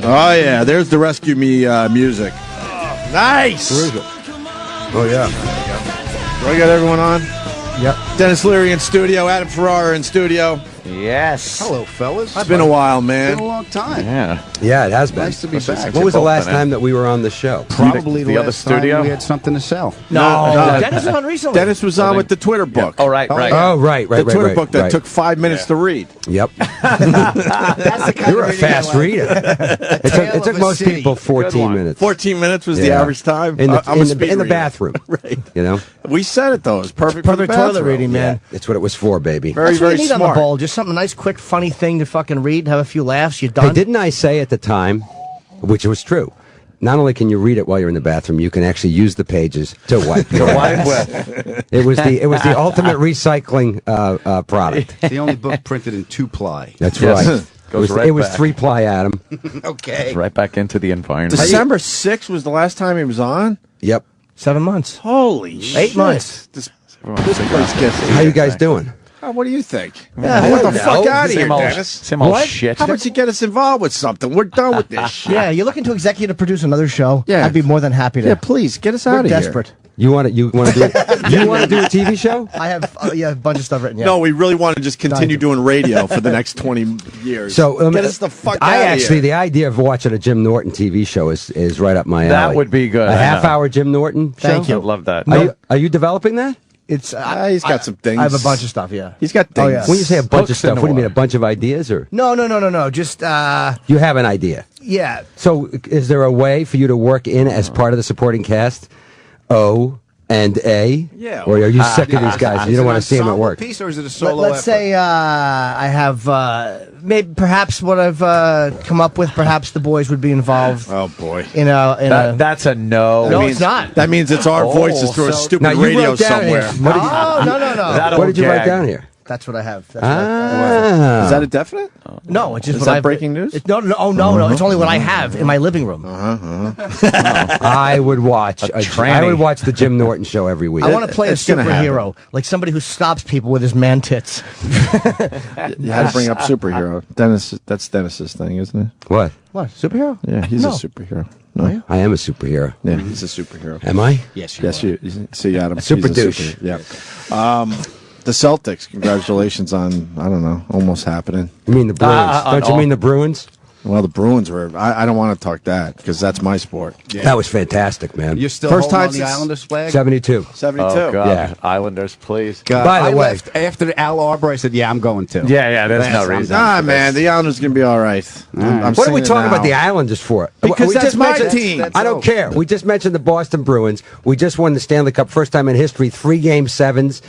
Oh, yeah. There's the Rescue Me music. Nice. Where is it? Oh, yeah. We got everyone on? Yep. Dennis Leary in studio. Adam Ferrara in studio. Yes. Hello, fellas. It's been a while, man. It's been a long time. Yeah, it has been. Nice to be back. When was the last time that we were on the show? Probably the the other last studio? time we had something to sell. No. Dennis was on recently. Dennis was on with the Twitter book. Oh, right. Oh, right. The Twitter book that took 5 minutes to read. Yep. That's the kind You're of a fast reader. It took most people 14 minutes. 14 minutes was the average time? In I'm a speed the reader. bathroom. Right. You know? We said it, though. It's perfect for the Perfect toilet bathroom. reading, man. It's what it was for, baby. Very, That's what very you need on the smart. bowl. Just something nice, quick, funny thing to fucking read, have a few laughs, you're done. Hey, didn't I say at the time, which was true, not only can you read it while you're in the bathroom, you can actually use the pages to wipe your ass. It was the ultimate recycling product. It's the only book printed in 2-ply. That's Yes. right. Goes right it was back. 3-ply, Adam. Okay. Right back into the environment. December 6th was the last time he was on? Yep. 7 months. Holy shit. 8 months. This place gets... How you guys doing? Oh, what do you think? Yeah, What I the don't fuck know. out of here, Same old, Dennis. same old What? shit. How about you get us involved with something? We're done with this shit. Yeah, you're looking to executive produce another show. Yeah. I'd be more than happy to. Yeah, please, get us We're out of here. desperate. You want to do a TV show? I have a bunch of stuff written. Yeah. No, we really want to just continue doing radio for the next 20 years. So get us the fuck out of here. The idea of watching a Jim Norton TV show is right up my alley. That would be good. A I know. half-hour Jim Norton show? Thank you. I'd love that. Are you developing that? It's He's got some things. I have a bunch of stuff. Yeah. He's got things. Oh, yeah. When you say a bunch of Hooks in stuff, the what do you mean, water. a bunch of ideas? Or No. Just you have an idea? yeah. So is there a way for you to work in as part of the supporting cast? O and A? Yeah. Or are you sick of these guys? You don't want to see them at work? Piece, or is it a solo Let's effort? say I have maybe perhaps what I've come up with. Perhaps the boys would be involved. Oh, boy. In a That's a no. No, means- it's not. That means it's our voices through a stupid Now, you radio wrote down somewhere. here. What did you, No. what did you write down here? That's what I have. That's what I, Is that a definite? no, it's just Is what that I've breaking news? No. It's only what I have in my living room. I would watch. I would watch the Jim Norton show every week. I want to play a It's gonna superhero, like somebody who stops people with his man tits. You had to bring up superhero. Dennis, that's Dennis's thing, isn't it? What? What superhero? Yeah, he's No. a superhero. No? I am a superhero. Yeah, he's a superhero. Am I? Yes, Yes, you see, Adam. Super he's a douche. Yeah. The Celtics, congratulations on, I don't know, almost happening. You mean the Bruins? Don't you mean the Bruins? Well, the Bruins were, I don't want to talk that because that's my sport. That was fantastic, man. You're still First holding time on the since- Islanders flag? 72. 72. Oh, God. Yeah. Islanders, please. By the I way- left after Al Arbor, I said, yeah, I'm going to. Yeah, there's no I'm reason. done. Nah, man, the Islanders going to be all right. I'm What are we saying it talking about now. the Islanders for? Because We that's just my mentioned- team. I don't care. We just mentioned the Boston Bruins. We just won the Stanley Cup, first time in history, 3 game sevens,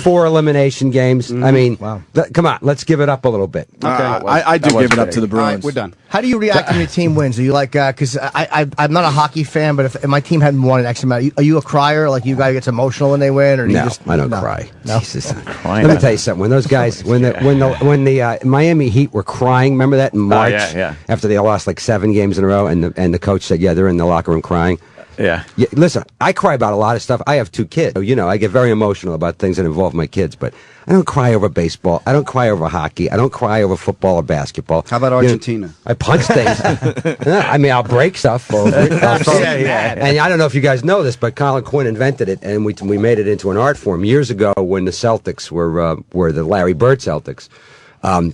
4 elimination games. I mean, come on, let's give it up a little bit. I do give it up to the All right, Bruins. we're done. How do you react when your team wins? Are you like, because I'm not a hockey fan, but if my team hadn't won an X amount, are you a crier? Like you guy gets emotional when they win, or do you No, just I don't cry. No. Jesus. Crying. Let me tell you something. When those guys, when the Miami Heat were crying, remember that in March? yeah. After they lost like 7 games in a row, and the coach said, "Yeah, they're in the locker room crying." Yeah. Yeah, listen, I cry about a lot of stuff. I have 2 kids. You know, I get very emotional about things that involve my kids, but I don't cry over baseball. I don't cry over hockey. I don't cry over football or basketball. How about You know, Argentina? I punch things. I mean, I'll break stuff over it. And I don't know if you guys know this, but Colin Quinn invented it, and we made it into an art form years ago when the Celtics were the Larry Bird Celtics.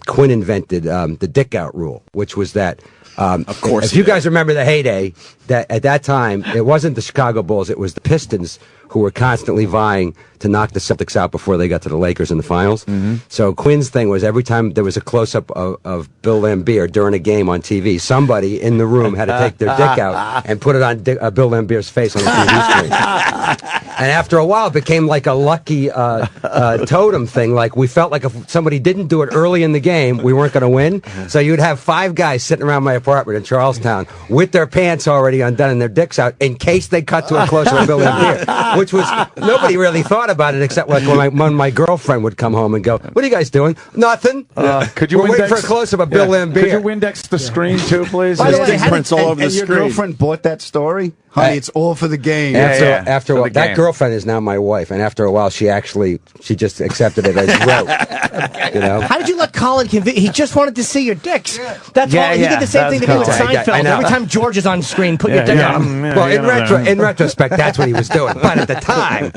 Quinn invented the dick out rule, which was that. Of course if he you did. guys remember the heyday, that at that time it wasn't the Chicago Bulls, it was the Pistons who were constantly vying to knock the Celtics out before they got to the Lakers in the finals. So Quinn's thing was every time there was a close-up of Bill Laimbeer during a game on TV, somebody in the room had to take their dick out and put it on Bill Laimbeer's face on the TV screen. And after a while, it became like a lucky totem thing. Like we felt like if somebody didn't do it early in the game, we weren't going to win. So you'd have 5 guys sitting around my apartment in Charlestown with their pants already undone and their dicks out in case they cut to a close-up of Bill Laimbeer, which was nobody really thought about it except like when my girlfriend would come home and go, "What are you guys doing? Nothing. Could you We're waiting index- for a close-up of Bill Laimbeer." Could you index the screen too, please? By the way, Dick prints all over the and your screen. girlfriend bought that story? Honey, it's all for the game. After a For while, the that game. girlfriend is now my wife, and after a while, she just accepted it as rote. You know. How did you let Colin convince? He just wanted to see your dicks. That's Yeah, all. He yeah, did the same thing to me with that's Colin. Seinfeld. I know. Every time George is on screen, put your dick on him. Well, in retrospect, that's what he was doing. But at the time,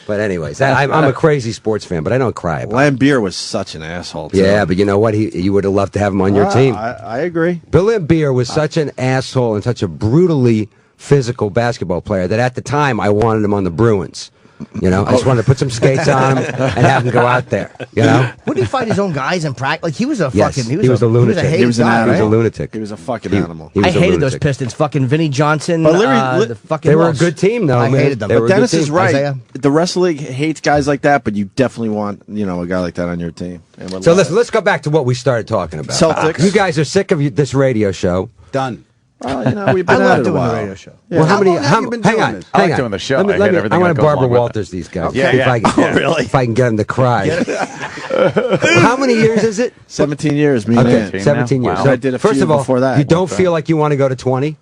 but anyways, I'm a crazy sports fan, but I don't cry about it. Lambier was such an asshole. Too. Yeah, but you know what? You would have loved to have him on your team. I agree. Bill Lambier was such an asshole and such a brutally physical basketball player that at the time I wanted him on the Bruins. You know, I just wanted to put some skates on him and have him go out there. You know, Wouldn't he fight his own guys in practice? Like he was a Yes, fucking. he was a lunatic. He He was was a an hated guy, animal. he was a right? lunatic. He was a fucking animal. He was I a hated lunatic. those Pistons. Fucking Vinnie Johnson. But Leary- the fucking They were a Wolves. good team, though. I man. hated them. They But were a good Dennis team. is right. Isaiah? The wrestling league hates guys like that, but you definitely want a guy like that on your team. And would So love let's go back to what we started talking about. Celtics. You guys are sick of this radio show. Done. it. Well, we've I been at love it a doing the while. radio show. Well, How long have you been hang doing on, this? I like hang on. doing the show. Let I me, hate everything I that want to goes Barbara along with Walters these guys. Yeah, See yeah. If I can, really? If I can get them to cry. How many years is it? 17 years, me and Okay, Ann. 17 years. Wow. So I did a first few of all, before that. you don't feel like you want to go to 20?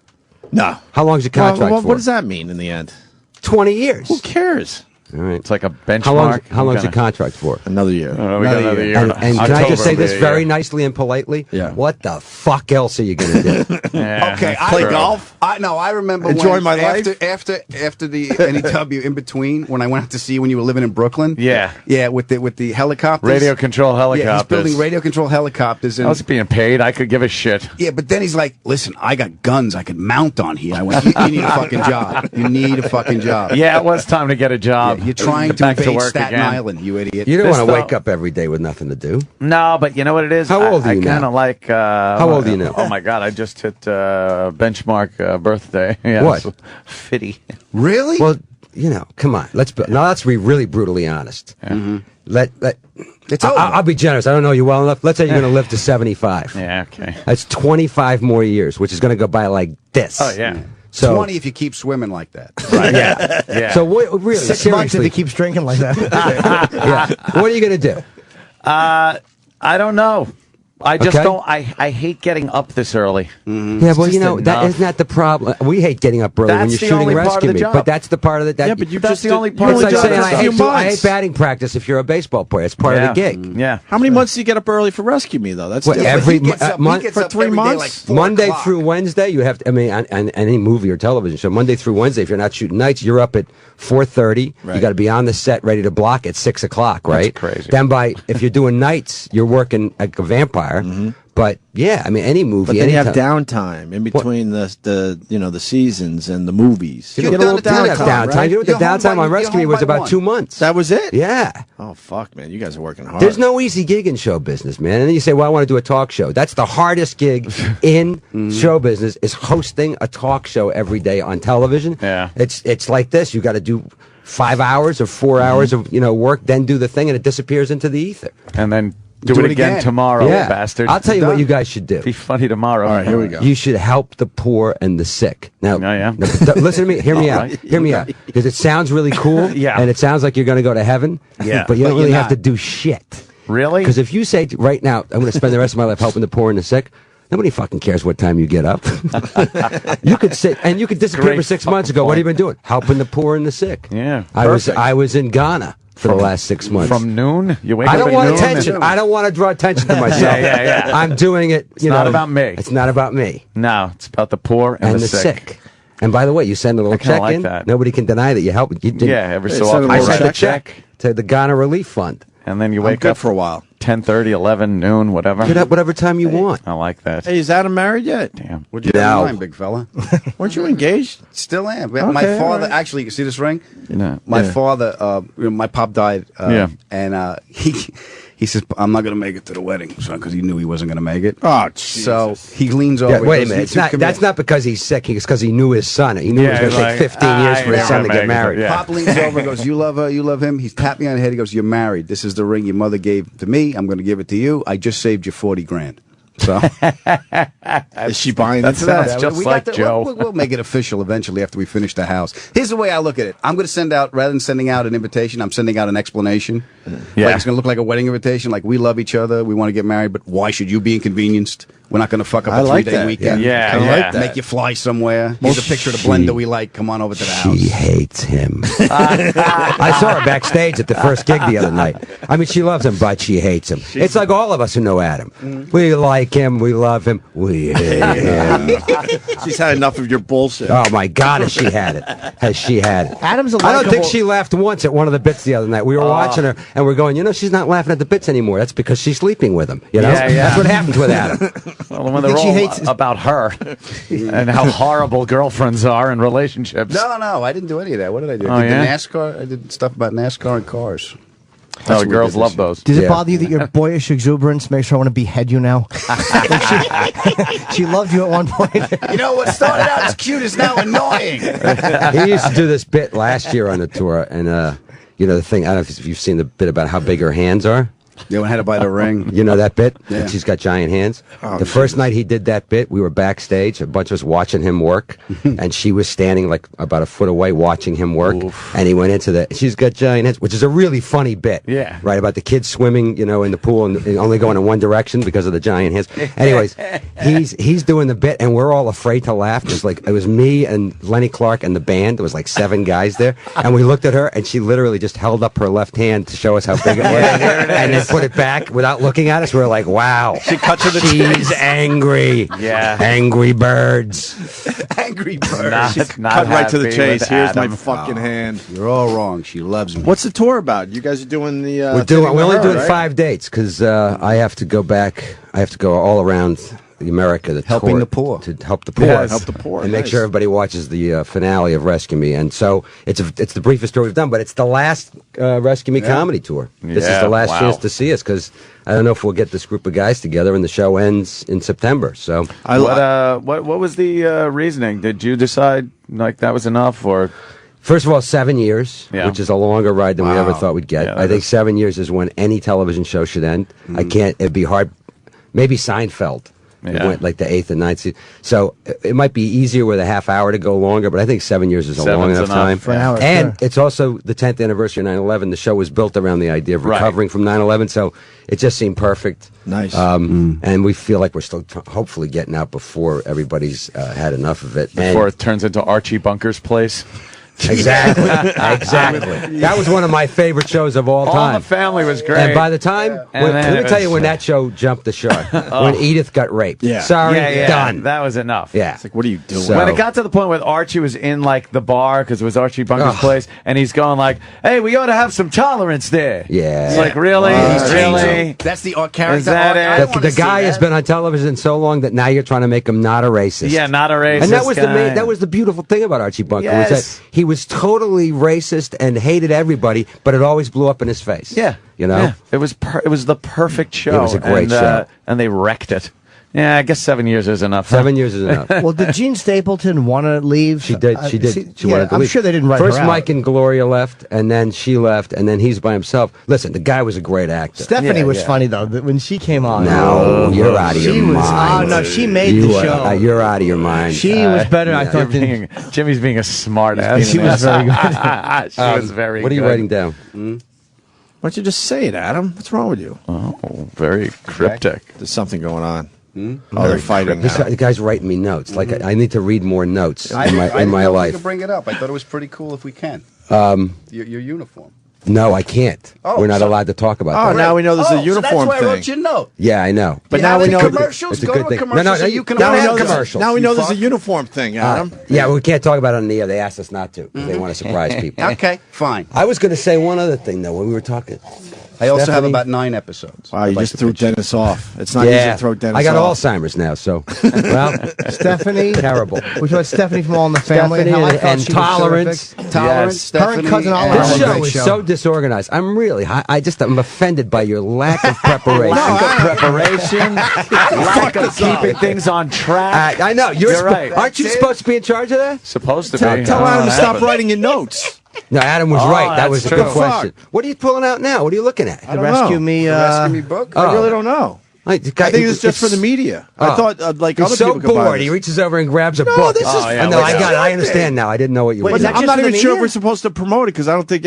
No. How long's your contract for? What does that mean in the end? 20 years. Who cares? All right. It's like a benchmark. How long's your contract for? Another year. We got another year. And can I October just say will be this a very year. nicely and politely? Yeah. What the fuck else are you going to do? Yeah, Okay, that's play true. golf. I remember Enjoy when, my life? after the NEW in between when I went out to see you when you were living in Brooklyn. Yeah. yeah, with the helicopters, Radio control helicopters. Yeah, he's building radio control helicopters. And I was being paid. I could give a shit. yeah, but then he's like, "Listen, I got guns I could mount on here." I went, "You need a fucking job. You need a fucking job." Yeah, it was time to get a job. Yeah, you're trying to back to invade work Staten again. Island, you idiot. You don't This want to though- wake up every day with nothing to do. No, but you know what it is? How old are I you kind now? of like. How old are you now? Oh my God! I just hit benchmark birthday. Yeah, What? it's 50. Really? Well, come on. Let's be really brutally honest. Let It's I- over. I'll be generous. I don't know you well enough. Let's say you're going to live to 75. Yeah. Okay. That's 25 more years, which is going to go by like this. Oh yeah. So 20 if you keep swimming like that. Right. Yeah. Yeah. So what, really, 6 months if seriously, he keeps drinking like that. yeah. What are you going to do? I don't know. I just Okay. don't. I hate getting up this early. Yeah, well, just that enough. isn't that the problem. We hate getting up early when That's you're the shooting only part of rescue the me, job. but that's the part of it. That Yeah, but you That's just the only you part It's of only the like did job it saying for a that's few I hate months. batting practice if you're a baseball player. It's part of the gig. Yeah. How many months do you get up early for Rescue Me, though? That's What, different. every He gets up, month he gets for up 3 every day months? like 4 Monday o'clock. through Wednesday, you have to, on any movie or television show, Monday through Wednesday, if you're not shooting nights, you're up at 4:30. You Right. got to be on the set ready to block at 6 o'clock, right? crazy. Then if you're doing nights, you're working like a vampire. But yeah, I mean, any movie. But then you have anytime. downtime in between the seasons and the movies. You're get a little done at You don't have downtime, downtime. right? You know what the You're home downtime by- on you're Rescue Me home was by about 1. 2 months. That was it? Yeah. Oh fuck, man! You guys are working hard. There's no easy gig in show business, man. And then you say, well, I want to do a talk show. That's the hardest gig in show business is hosting a talk show every day on television. Yeah. It's like this. You got to do 5 hours or 4 hours of work, then do the thing, and it disappears into the ether. And then do Do it it again again. tomorrow, yeah. bastard. I'll tell you what Done. you guys should do. Be funny tomorrow. All right, here we go. You should help the poor and the sick. Now, Oh, yeah. listen to me. Hear me All out. right. Hear me out. Because it sounds really cool. Yeah. And it sounds like you're going to go to heaven. Yeah. But you But don't you're really have not. to do shit. Really? Because if you say right now, I'm going to spend the rest of my life helping the poor and the sick, nobody fucking cares what time you get up. You could sit and you could disappear Great for 6 months and go, fucking what have you been doing? Helping the poor and the sick. Yeah, I perfect. was in Ghana for the last 6 months. From noon, you wake I up don't at want noon attention. and- I don't want to draw attention to myself. yeah. I'm doing it. It's not about me. It's not about me No, it's about the poor and, and the sick. And by the way, you send a little I kinda check like in. that. Nobody can deny that you help. You did. Yeah, every Hey, so send often a I you little sent write a check to the Ghana Relief Fund. and then you I'm wake good up for a while. 10:30, 11, noon, whatever. Get up whatever time you want. I like that. Hey, is Adam married yet? Damn. What'd you No. have in mind, big fella? Weren't you engaged? Still am. My Okay, father, all right. actually, you see this ring? No. My Yeah. father, my pop died, Yeah. and he says, I'm not going to make it to the wedding, son, because he knew he wasn't going to make it. Oh, So Jesus. he leans over. Yeah, wait a goes, minute. "You It's two not. come That's here." not because he's sick. It's because he knew his son. He knew Yeah, it was going to he's take like, 15 years for his I son to gotta get make it. married. Yeah. Pop leans over and goes, you love her, you love him. He's tapped me on the head. He goes, you're married. This is the ring your mother gave to me. I'm going to give it to you. I just saved you 40 grand. So Is she buying That into that? sounds just we got like the- Joe. We'll make it official eventually after we finish the house. Here's the way I look at it. I'm going to send out, rather than sending out an invitation, I'm sending out an explanation. Yeah. Like it's going to look like a wedding invitation. Like, we love each other. We want to get married, but why should you be inconvenienced? We're not going to fuck up I a like 3-day that. weekend. Yeah, I yeah. like that. Make you fly somewhere. Here's a picture of the blender we like. Come on over to the house. She hates him. I saw her backstage at the first gig the other night. I mean, she loves him, but she hates him. It's like all of us who know Adam. We like him, we love him, we hate him. She's had enough of your bullshit. Oh my God, has she had it? Has she had it? Adam's a I don't think likable- she laughed once at one of the bits the other night. We were watching her, and we're going, she's not laughing at the bits anymore. That's because she's sleeping with him. You know, Yeah, yeah. that's what happens with Adam. Well, when they're think she all hates- about her and how horrible girlfriends are in relationships. No, I didn't do any of that. What did I do? Oh, I did yeah? the NASCAR. I did stuff about NASCAR and cars. Oh, what we girls did love this year. those. Does it Yeah. bother you that your boyish exuberance makes her want to behead you now? Like she loved you at one point. You know what started out as cute is now annoying. He used to do this bit last year on the tour, and the thing. I don't know if you've seen the bit about how big her hands are. You had to buy the ring. You know that bit? Yeah. She's got giant hands. The first night he did that bit, we were backstage, a bunch of us watching him work, and she was standing like about a foot away watching him work. And he went into the, she's got giant hands, which is a really funny bit. Yeah. Right, about the kids swimming, in the pool and only going in one direction because of the giant hands. Anyways, he's doing the bit, and we're all afraid to laugh. It was me and Lenny Clark and the band. There was like 7 guys there. And we looked at her, and she literally just held up her left hand to show us how big it was. And then put it back without looking at us. We were like, wow. She cut to the She's chase. angry. Yeah. Angry birds. Angry bird. Not Cut right to the happy chase. with Here's my Adam. fucking hand. You're all wrong. She loves me. What's the tour about? You guys are doing the. We're only doing right? 5 dates because I have to go back. I have to go all around America. Helping tour, the poor. to help the poor, Yes. Help the poor, and make nice. sure everybody watches the finale of Rescue Me. And so it's the briefest tour we've done, but it's the last Rescue Me comedy tour. This is Yeah, the last wow. chance to see us because I don't know if we'll get this group of guys together, and the show ends in September. So What was the reasoning? Did you decide like that was enough, or first of all, 7 years, Yeah. which is a longer ride than we ever thought we'd get. Yeah, I that think is. 7 years is when any television show should end. It'd be hard. Maybe Seinfeld. It Yeah. went like the 8th and 9th season. So it might be easier with a half hour to go longer, but I think 7 years is a long Seven's enough enough. time. For an hour, And sure. it's also the 10th anniversary of 9/11. The show was built around the idea of Right. recovering from 9/11, so it just seemed perfect. Nice. And we feel like we're still hopefully getting out before everybody's had enough of it. And- before it turns into Archie Bunker's place? Exactly. Exactly. That was one of my favorite shows of all All time. the family was great. And by the time, And then let it me tell you was- when that show jumped the shark. When Edith got raped. Yeah. Sorry, yeah, done. that was enough. Yeah. It's like, what are you doing? So- When it got to the point where Archie was in like the bar because it was Archie Bunker's Ugh. place, and he's going like, "Hey, we ought to have some tolerance there." Yeah. It's like really, really. That's the character. Is that arc. it? I don't The wanna see guy has that. been on television so long that now you're trying to make him not a racist. Yeah, not a racist. And that was guy. that was the beautiful thing about Archie Bunker was Yes. that he was totally racist and hated everybody, but it always blew up in his face. Yeah, Yeah. It was it was the perfect show. It was a great and, show. and they wrecked it. Yeah, I guess 7 years is enough. 7 years is enough. Well, did Jean Stapleton want to leave? She did. She did. She wanted to I'm leave. sure they didn't write First, her out. Mike and Gloria left, and then she left, and then he's by himself. Listen, the guy was a great actor. Stephanie Yeah, was yeah. funny though. That when she came on, No, you're out of your she was. mind. Oh no, she made You the are- show. you're out of your mind. She was better. I You're thought. Than, Jimmy's being a smart ass. She was very good. She was very. What are you good. writing down? Why don't you just say it, Adam? What's wrong with you? Oh, very cryptic. There's something going on. Oh, they're fighting. The guy's writing me notes. Like I need to read more notes I in didn't my know if we life. could bring it up. I thought it was pretty cool if we can. Your uniform. No, I can't. Oh, We're not so- allowed to talk about Oh, that. now we know there's a So uniform that's why I thing. wrote you a note. Yeah, I know. But You now have we any know. commercials? It's a Go good to a thing. commercial No, so no, you can Now we have know there's a, commercials. now we know You there's a fuck. uniform thing, Adam. Yeah, we can't talk about it on the air. They asked us not to. 'Cause They want to surprise people. Okay, fine. I was going to say one other thing though when we were talking. I also have Stephanie? about 9 episodes. Wow, I'd you like just to threw pitch in. Dennis off. It's not easy to throw Dennis I got off. Alzheimer's now, so well, Stephanie, terrible. We talked Stephanie from All in the Family Stephanie and how I and- thought and she Tolerance. was terrific. Tolerance, Yes. Her and Stephanie, Cousin Oliver. and- This Oh, show great is show. so disorganized. I'm offended by your lack of preparation. Lack of preparation, lack of keeping things on track. I know You're right. Aren't you supposed to be in charge of that? Supposed to Tell be. Adam to stop Happen. writing your notes. No, Adam was Oh, right. That that's was a true. good question. What are you pulling out now? What are you looking at? I The don't Rescue know. Me. The Rescue Me book? I really don't know. I think it's just for the media. I thought like He's other so people could buy bored. This. He reaches over and grabs a book. this is. Oh, yeah, no, I got it. I stupid. understand now. I didn't know what you were Wait, is doing. that I'm not just for even the sure if media? we're supposed to promote it because I don't think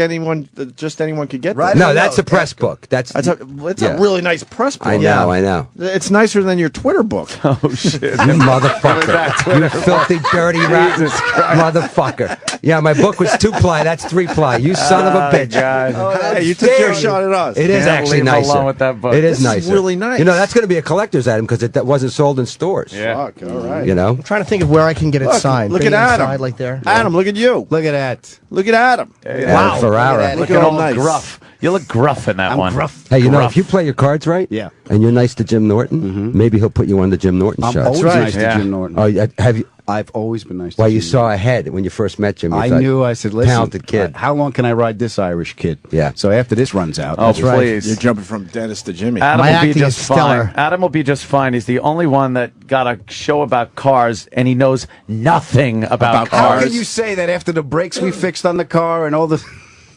just anyone could get Right. that. No, No, that's a press ask him. book. That's It's yeah. a really nice press book. I know. I know. It's nicer than your Twitter book. Oh shit! You motherfucker. You filthy, dirty, rotten motherfucker. Yeah, my book was 2-ply. That's 3-ply. You son of a bitch. Hey, you took your shot at us. It is Can't actually leave him nicer. alone with that book. It is This is nicer. really nice. You know, that's going to be a collector's item because that wasn't sold in stores. Yeah. Fuck, all right. You know? I'm trying to think of where I can get it Look, signed. look Bring at it Adam. inside, like there. Adam, look at you. Look at that. Look at Adam. Wow. Ferrara. Look Looking at all all nice. gruff. You look gruff in that I'm one. gruff. Hey, you know, Gruff. if you play your cards right, Yeah. and you're nice to Jim Norton, maybe he'll put you on the Jim Norton I'm show. always right. nice to Yeah. Jim Norton. Oh, have you? I've always been nice to Well, Jim you saw a head when you first met Jim. You I thought, knew. I said, listen, talented kid. how long can I ride this Irish kid? Yeah. So after this runs out, Oh, that's right. please. You're jumping from Dennis to Jimmy. Adam My will be acting just is stellar. fine. Adam will be just fine. He's the only one that got a show about cars, and he knows nothing about How cars. can you say that after the brakes we fixed on the car and all the...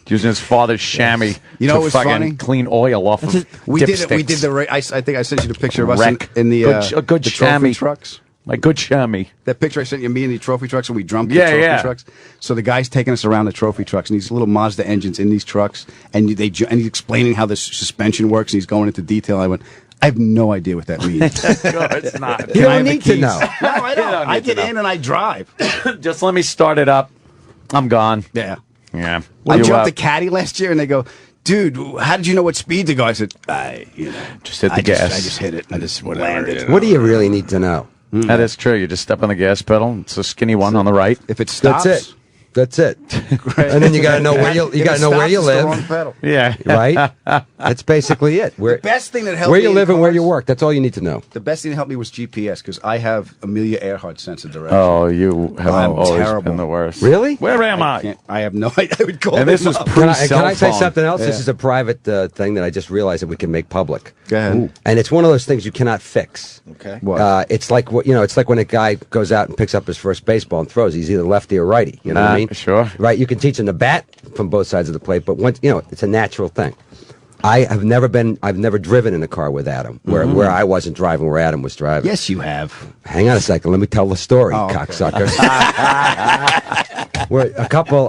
Using his father's chamois You know to what was fucking funny? clean oil off of We did it. dipsticks. We did the. I think I sent you the picture of us Wreck. in the Good the chamois. trophy trucks. My good chamois. That picture I sent you, me and the trophy trucks, and we jumped Yeah, the trophy yeah. trucks. So the guy's taking us around the trophy trucks, and these little Mazda engines in these trucks, and and he's explaining how the suspension works, and he's going into detail. I went, I have no idea what that means. No, it's not. You Can I don't have the need to keys? know. No, I don't. don't I need to get know. in and I drive. Just let me start it up. I'm gone. Yeah. Yeah. I You, jumped the caddy last year, and they go, dude, how did you know what speed to go? I said, Just hit the I gas. just hit it. I just landed. What do you really need to know? That is true. You just step on the gas pedal. It's a skinny one on the right. If it stops, That's it. That's it. And then you got to know where you if it got to know where stops, you it's the wrong live, pedal. Yeah. right? That's basically it. Where Best thing that helped where me you in live and where you cars- work. That's all you need to know. The best thing that helped me was GPS because I have Amelia Earhart sense of direction. Oh, you have I'm always terrible. been the worst. Really? Where am I? I have no idea. I would call And this them was up. pre- Can cell I say phone. something else? This Yeah. is a private thing that I just realized that we can make public. Go ahead. And it's one of those things you cannot fix. Okay. What? It's like it's like when a guy goes out and picks up his first baseball and throws. He's either lefty or righty. You know what I mean? Sure. Right. You can teach him to bat from both sides of the plate, but once it's a natural thing. I've never driven in a car with Adam where I wasn't driving, where Adam was driving. Yes, you have. Hang on a second. Let me tell the story, Oh, okay. cocksucker. We're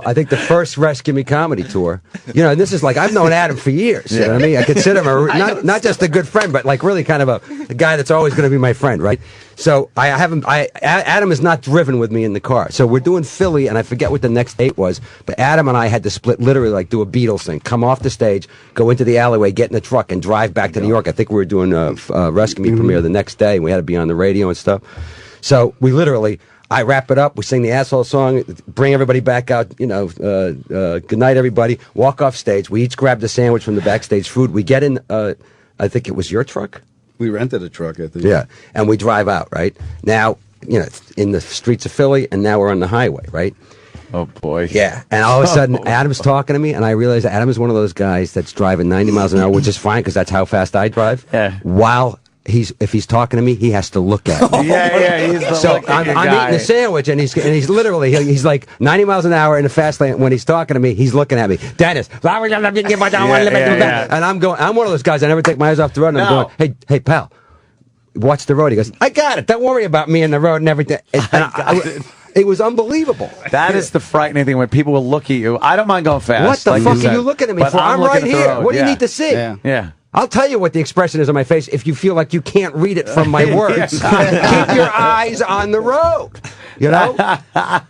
I think the first Rescue Me comedy tour, and this is like, I've known Adam for years. You know what I mean? I consider him not just a good friend, but like really kind of a guy that's always going to be my friend, right? So Adam is not driven with me in the car. So we're doing Philly, and I forget what the next date was, but Adam and I had to split, literally like do a Beatles thing, come off the stage, go into the alleyway, get in the truck, and drive back to New York. I think we were doing a Rescue Me premiere the next day, and we had to be on the radio and stuff. So we literally, I wrap it up, we sing the asshole song, bring everybody back out, good night everybody, walk off stage, we each grabbed a sandwich from the backstage food, we get in, I think it was your truck? We rented a truck, I think. Yeah, and we drive out, right? Now, in the streets of Philly, and now we're on the highway, right? Oh, boy. Yeah, and all of a sudden, Adam's talking to me, and I realize Adam is one of those guys that's driving 90 miles an hour, which is fine, because that's how fast I drive. Yeah. While if he's talking to me, he has to look at me. Yeah, he's the So looking I'm guy. eating a sandwich, and he's literally he's like 90 miles an hour in the fast lane. When he's talking to me, he's looking at me. Dennis, yeah. and I'm one of those guys. I never take my eyes off the road. And I'm No. going, hey, pal, watch the road. He goes, I got it. Don't worry about me in the road and everything. It was unbelievable. That is the frightening thing when people will look at you. I don't mind going fast. What the like fuck said, are you looking at me but for? I'm looking right at the here. road. What do you Yeah. need to see? Yeah. Yeah. I'll tell you what the expression is on my face if you feel like you can't read it from my words. Keep your eyes on the road. You know?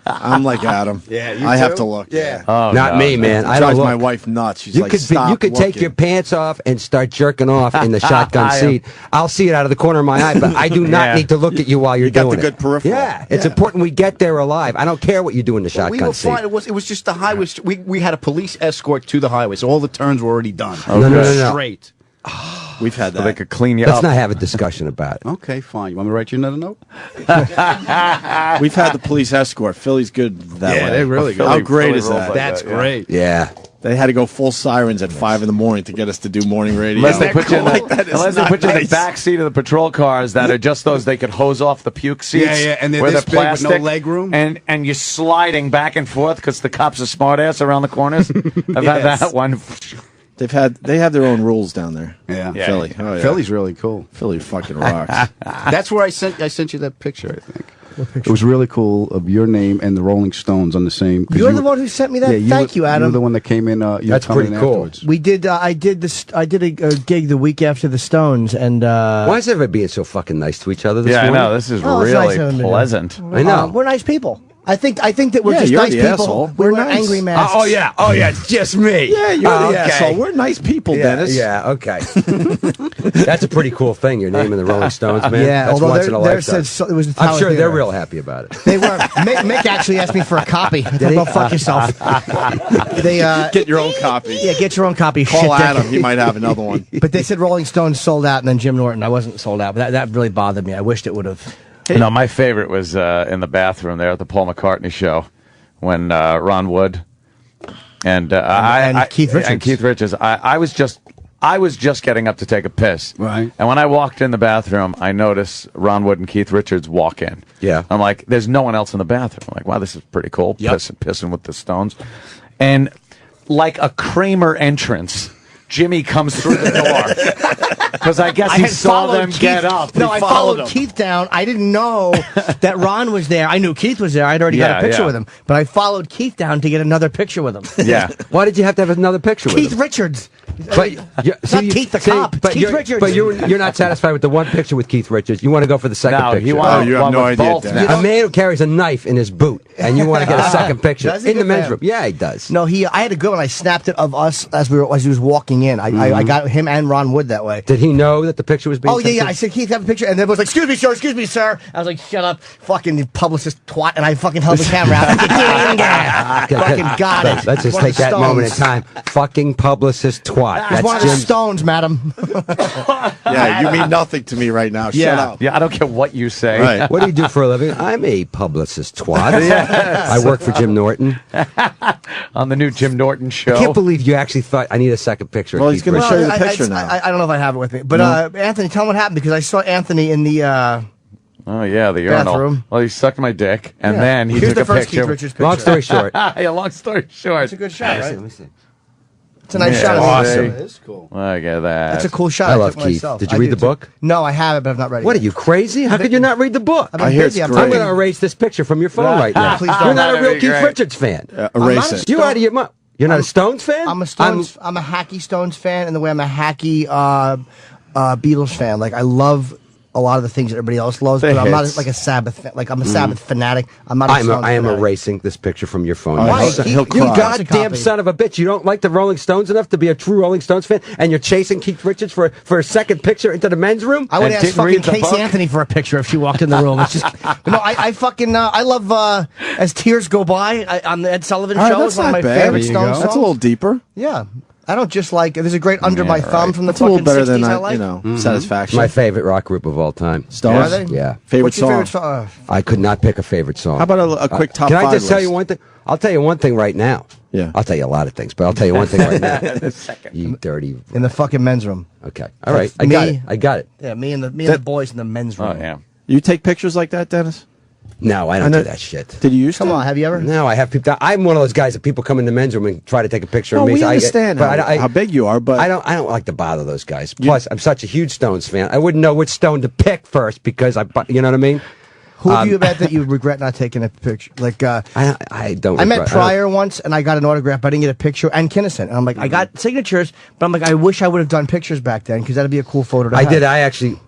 I'm like Adam. Yeah, you I have too? to look. Yeah. Oh, Not God. me, man. It I don't drives look. my wife nuts. She's You like, could stop you could take looking." your pants off and start jerking off in the shotgun I am- seat. I'll see it out of the corner of my eye, but I do not Yeah. need to look at you while you're got doing the it. good peripheral. Yeah, it's important we get there alive. I don't care what you do in the Well, we shotgun were seat. fine. It was just the highway. We had a police escort to the highway, so all the turns were already done. No. Straight. We've had So they that. could clean you Let's up. not have a discussion about it. Okay, fine. You want me to write you another note? We've had the police escort. Philly's good that way. they're really good. How great Philly is rolls that? like That's that, yeah. great. Yeah. They had to go full sirens at 5 in the morning to get us to do morning radio. Unless they put you in the, Like, that is unless they not put you in the nice. back seat of the patrol cars that are just those they could hose off the puke seats. Yeah, and they're where this they're big with no plastic, leg room. and you're sliding back and forth because the cops are smart ass around the corners. I've had Yes. that one. They have their own rules down there. Yeah. Philly. Oh, yeah. Philly's really cool. Philly fucking rocks. That's where I sent you that picture, I think. It was really cool of your name and the Rolling Stones on the same. You're the one who sent me that. Thank you, Adam. You were the one that came in. That's pretty cool. Afterwards. We did. I did this. I did a gig the week after the Stones, and why is everybody being so fucking nice to each other this Yeah, I morning? know. This is Oh, it's really nice of him to do. pleasant. I know. we're nice people. I think that we're Yeah, just you're nice the people. asshole. We're We're nice. angry masks. Oh yeah, it's just me. Yeah, you're the Okay. asshole. We're nice people, Yeah, Dennis. yeah, okay. That's a pretty cool thing. Your name in the Rolling Stones, man. Yeah, That's although once in a there lifetime. said it was the I'm Tower sure they're Theater. real happy about it. They were. Mick actually asked me for a copy. Did he? Go fuck yourself. They Get your own copy. yeah, get your own copy. Call Shit, Adam. He might have another one. But they said Rolling Stones sold out, and then Jim Norton. I wasn't sold out, but that really bothered me. I wished it would have. No, my favorite was in the bathroom there at the Paul McCartney show when Ron Wood and Keith Richards. And Keith Richards. I was just getting up to take a piss. Right. And when I walked in the bathroom, I noticed Ron Wood and Keith Richards walk in. Yeah. I'm like, there's no one else in the bathroom. I'm like, wow, this is pretty cool. Yep. Pissing with the Stones. And like a Kramer entrance, Jimmy comes through the door. Because I guess he had saw followed them Keith. get up. No, He I followed him. Keith down. I didn't know that Ron was there. I knew Keith was there. I'd already got Yeah, a picture yeah. with him. But I followed Keith down to get another picture with him. Yeah. Why did you have to have another picture with Keith him? Richards. But It's not Keith the cop. It's But Keith Richards. But you're not satisfied with the one picture with Keith Richards. You want to go for the second No, picture. he wanted you have one no with idea, both Dan. now. A man who carries a knife in his boot, and you want to get a second picture Does he? in the Good men's man. room. Yeah, he does. No, I had a good one. I snapped it of us as he was walking in. I got him and Ron Wood that way. Did he know that the picture was being Oh, yeah, taken? yeah. I said, Keith, have a picture. And everyone was like, excuse me, sir. I was like, shut up, fucking publicist twat. And I fucking held the camera out. Get in there. Fucking got it. Let's just One of take the that moment in Stones. time. Fucking publicist twat. He's one of That's the Jim's. Stones, madam. Yeah, you mean nothing to me right now. Shut Yeah. up. Yeah, I don't care what you say. Right. What do you do for a living? I'm a publicist twat. I work for Jim Norton. On the new Jim Norton show. I can't believe you actually thought I need a second picture. Well, of he's Keith gonna Richards. show you the I- picture now. I don't know if I have it with me. But Anthony, tell me what happened, because I saw Anthony in the... Oh, yeah, the urinal. Bathroom. Well, he sucked my dick, and yeah. then he Here's took the a first picture. Keith Richards picture. Long story short. Yeah, long story short. It's a good shot, right? Let me see. It's a nice Yeah, shot. awesome. It is cool. Look at that. That's a cool shot. I love took Keith. myself. Did you I read do the too. book? No, I have it, but I've not read it What are yet. you, crazy? How could you not read the book? I've been I hear busy. it's I'm great. I'm talking- going to erase this picture from your phone right now. Please don't. You're not a That'd real be Keith great. Richards fan. Erase not it. You out of your mind. You're not a Stones fan? I'm a Stones. I'm a hacky Stones fan, in the way I'm a hacky Beatles fan. Like, I love a lot of the things that everybody else loves, The but I'm not hits. like a Sabbath fan. Like, I'm a Sabbath fanatic. I'm not. A I am Stones erasing this picture from your phone. Oh, Why? he'll You cry. goddamn Copy. son of a bitch. You don't like the Rolling Stones enough to be a true Rolling Stones fan, and you're chasing Keith Richards for a second picture into the men's room? I would And ask didn't fucking read the Casey book? Anthony for a picture if she walked in the room. It's just, no, I fucking I love As Tears Go By on the Ed Sullivan All right, show. that's It's one of not my bad. favorite There you Stones go. songs. That's a little deeper. Yeah. I don't just like. There's a great Under Yeah, My Thumb right. from the That's a little fucking better 60s than I like. you know, Satisfaction. My favorite rock group of all time. Stones. Are they? Yeah. Favorite What's your favorite song. song? I could not pick a favorite song. How about a quick top Can five I just tell you list? one thing? I'll tell you one thing right now. Yeah. I'll tell you a lot of things, but I'll tell you one thing right now. You dirty. In the fucking men's room. Okay. All right. I Me. got it. I got it. Yeah, me and the boys in the men's room. Oh, yeah. You take pictures like that, Dennis? No, I don't do that shit. Did you used Come to? on, have you ever? No, I have people. I'm one of those guys that people come in the men's room and try to take a picture No, of me. we So understand but how big you are, but I don't like to bother those guys. Plus, I'm such a huge Stones fan. I wouldn't know which Stone to pick first because you know what I mean. Who have you met that you regret not taking a picture? Like, I don't. I met regret- Pryor once, and I got an autograph, but I didn't get a picture. And Kinnison, and I'm like, I got signatures, but I'm like, I wish I would have done pictures back then, because that'd be a cool photo to I have. did. I actually.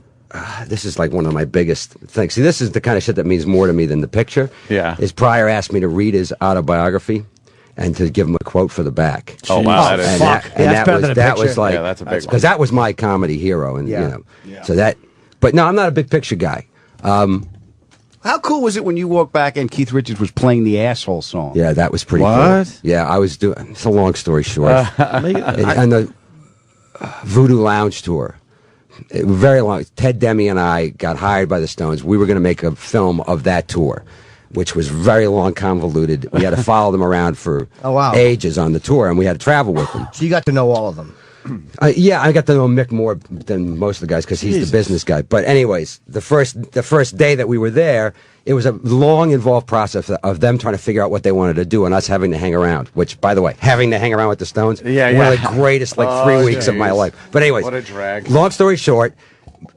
This is like one of my biggest things. See, this is the kind of shit that means more to me than the picture. Yeah. Is Pryor asked me to read his autobiography and to give him a quote for the back. Oh, wow. That is. And fuck. that, Yeah, that's better was than a that picture. was like Yeah, that's a big one. because that was my comedy hero, and Yeah. you know, so that. But no, I'm not a big picture guy. How cool was it when you walked back and Keith Richards was playing the asshole song? Yeah, that was pretty What? cool. Yeah, I was doing. It's a long story short. Make it- And the Voodoo Lounge tour. It was very long. Ted Demme and I got hired by the Stones. We were going to make a film of that tour, which was very long, convoluted. We had to follow them around for Oh, wow. ages on the tour, and we had to travel with them. So you got to know all of them. Yeah, I got to know Mick more than most of the guys because he's the business guy. But anyways, the first day that we were there, it was a long, involved process of them trying to figure out what they wanted to do and us having to hang around. Which, by the way, having to hang around with the Stones, one of the greatest 3 weeks of my life. But anyways, what a drag. Long story short.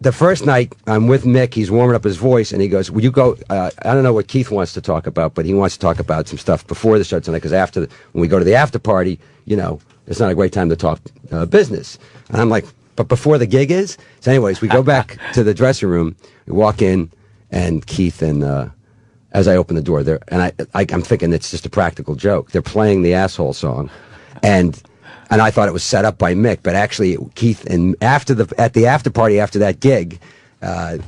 The first night, I'm with Mick. He's warming up his voice, and he goes, "Will you go?" I don't know what Keith wants to talk about, but he wants to talk about some stuff before the show tonight. Because when we go to the after party, it's not a great time to talk business. And I'm like, "But before the gig is." So, anyways, we go back to the dressing room. We walk in, and Keith and as I open the door, I'm thinking it's just a practical joke. They're playing the Asshole song, and I thought it was set up by Mick, but actually Keith and at the after party after that gig,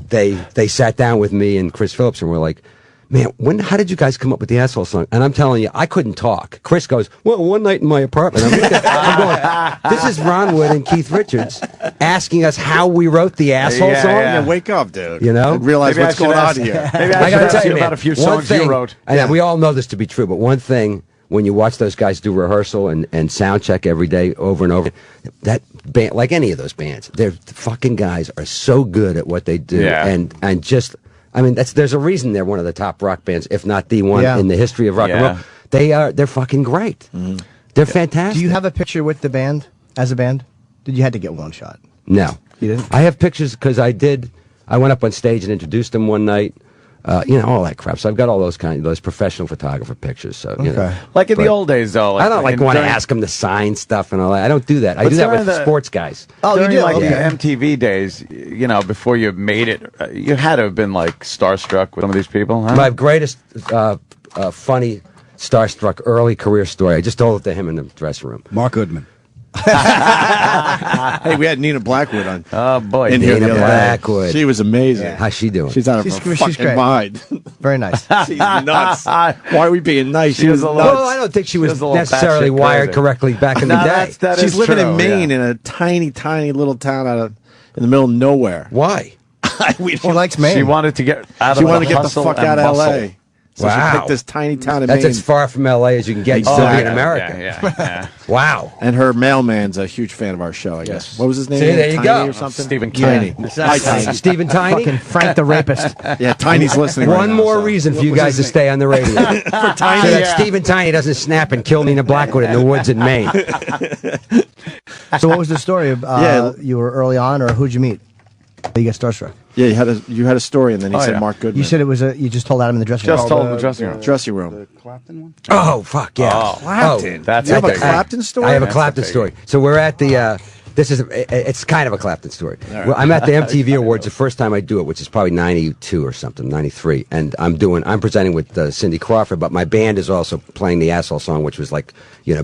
they sat down with me and Chris Phillips and were like, "Man, how did you guys come up with the Asshole song?" And I'm telling you, I couldn't talk. Chris goes, "Well, one night in my apartment." I'm going, this is Ron Wood and Keith Richards asking us how we wrote the Asshole song. Yeah, wake up, dude. And realize what's going on here. Maybe I should ask you about a few songs you wrote. And we all know this to be true, but one thing, when you watch those guys do rehearsal and sound check every day over and over, that band, like any of those bands, the fucking guys are so good at what they do. Yeah. And just, there's a reason they're one of the top rock bands, if not the one in the history of rock and roll. They're fucking great. Mm-hmm. They're fantastic. Do you have a picture with the band, as a band? You had to get one shot? No. You didn't? I have pictures because I went up on stage and introduced them one night. All that crap. So I've got all those professional photographer pictures. So like in the old days, though. I don't want to ask them to sign stuff and all that. I don't do that. I do that with sports guys. Oh, during you do? Like Okay. the MTV days, before you made it, you had to have been like starstruck with some of these people. Huh? My greatest funny starstruck early career story. I just told it to him in the dressing room. Mark Goodman. Hey, we had Nina Blackwood on. Oh boy, in here Nina the other day. Blackwood. She was amazing. Yeah. How's she doing? She's out of She's her great. fucking mind. Very nice. She's nuts. Why are we being nice? She was was a nuts. little- Well, I don't think she was was a little necessarily batshit wired crazy. correctly back in the day. that She's is living true, in Maine yeah. in a tiny, tiny little town in the middle of nowhere. Why? We She likes Maine. She wanted to get out She of wanted to get the hustle fuck and out of bustle. L.A. So Wow. she picked this tiny town in That's Maine. as far from L.A. as you can get Oh, still be in yeah, America. Yeah. Wow. And her mailman's a huge fan of our show, I guess. What was his name? See, there you Tiny go. or something? Stephen Tiny. King. Hi, Tiny. Stephen Tiny? Fucking Frank the Rapist. Yeah, Tiny's listening right One now, more so. reason for you guys to stay on the radio. For Tiny. So that Stephen Tiny doesn't snap and kill Nina Blackwood in the woods in Maine. So what was the story? You were early on, or who'd you meet? You got starstruck. Yeah, you had a story, and then he said yeah. Mark Goodman. You said it was you just told Adam in the dressing room. Just told him the dressing room. dressing room. Clapton one? Oh, fuck, yeah. Oh, Clapton. That's you have a epic. Clapton story? I have a That's Clapton a big- story. So we're at the. It's kind of a Clapton story. Well, I'm at the MTV Awards the first time I do it, which is probably 92 or something, 93, and I'm presenting with Cindy Crawford, but my band is also playing the Asshole song, which was like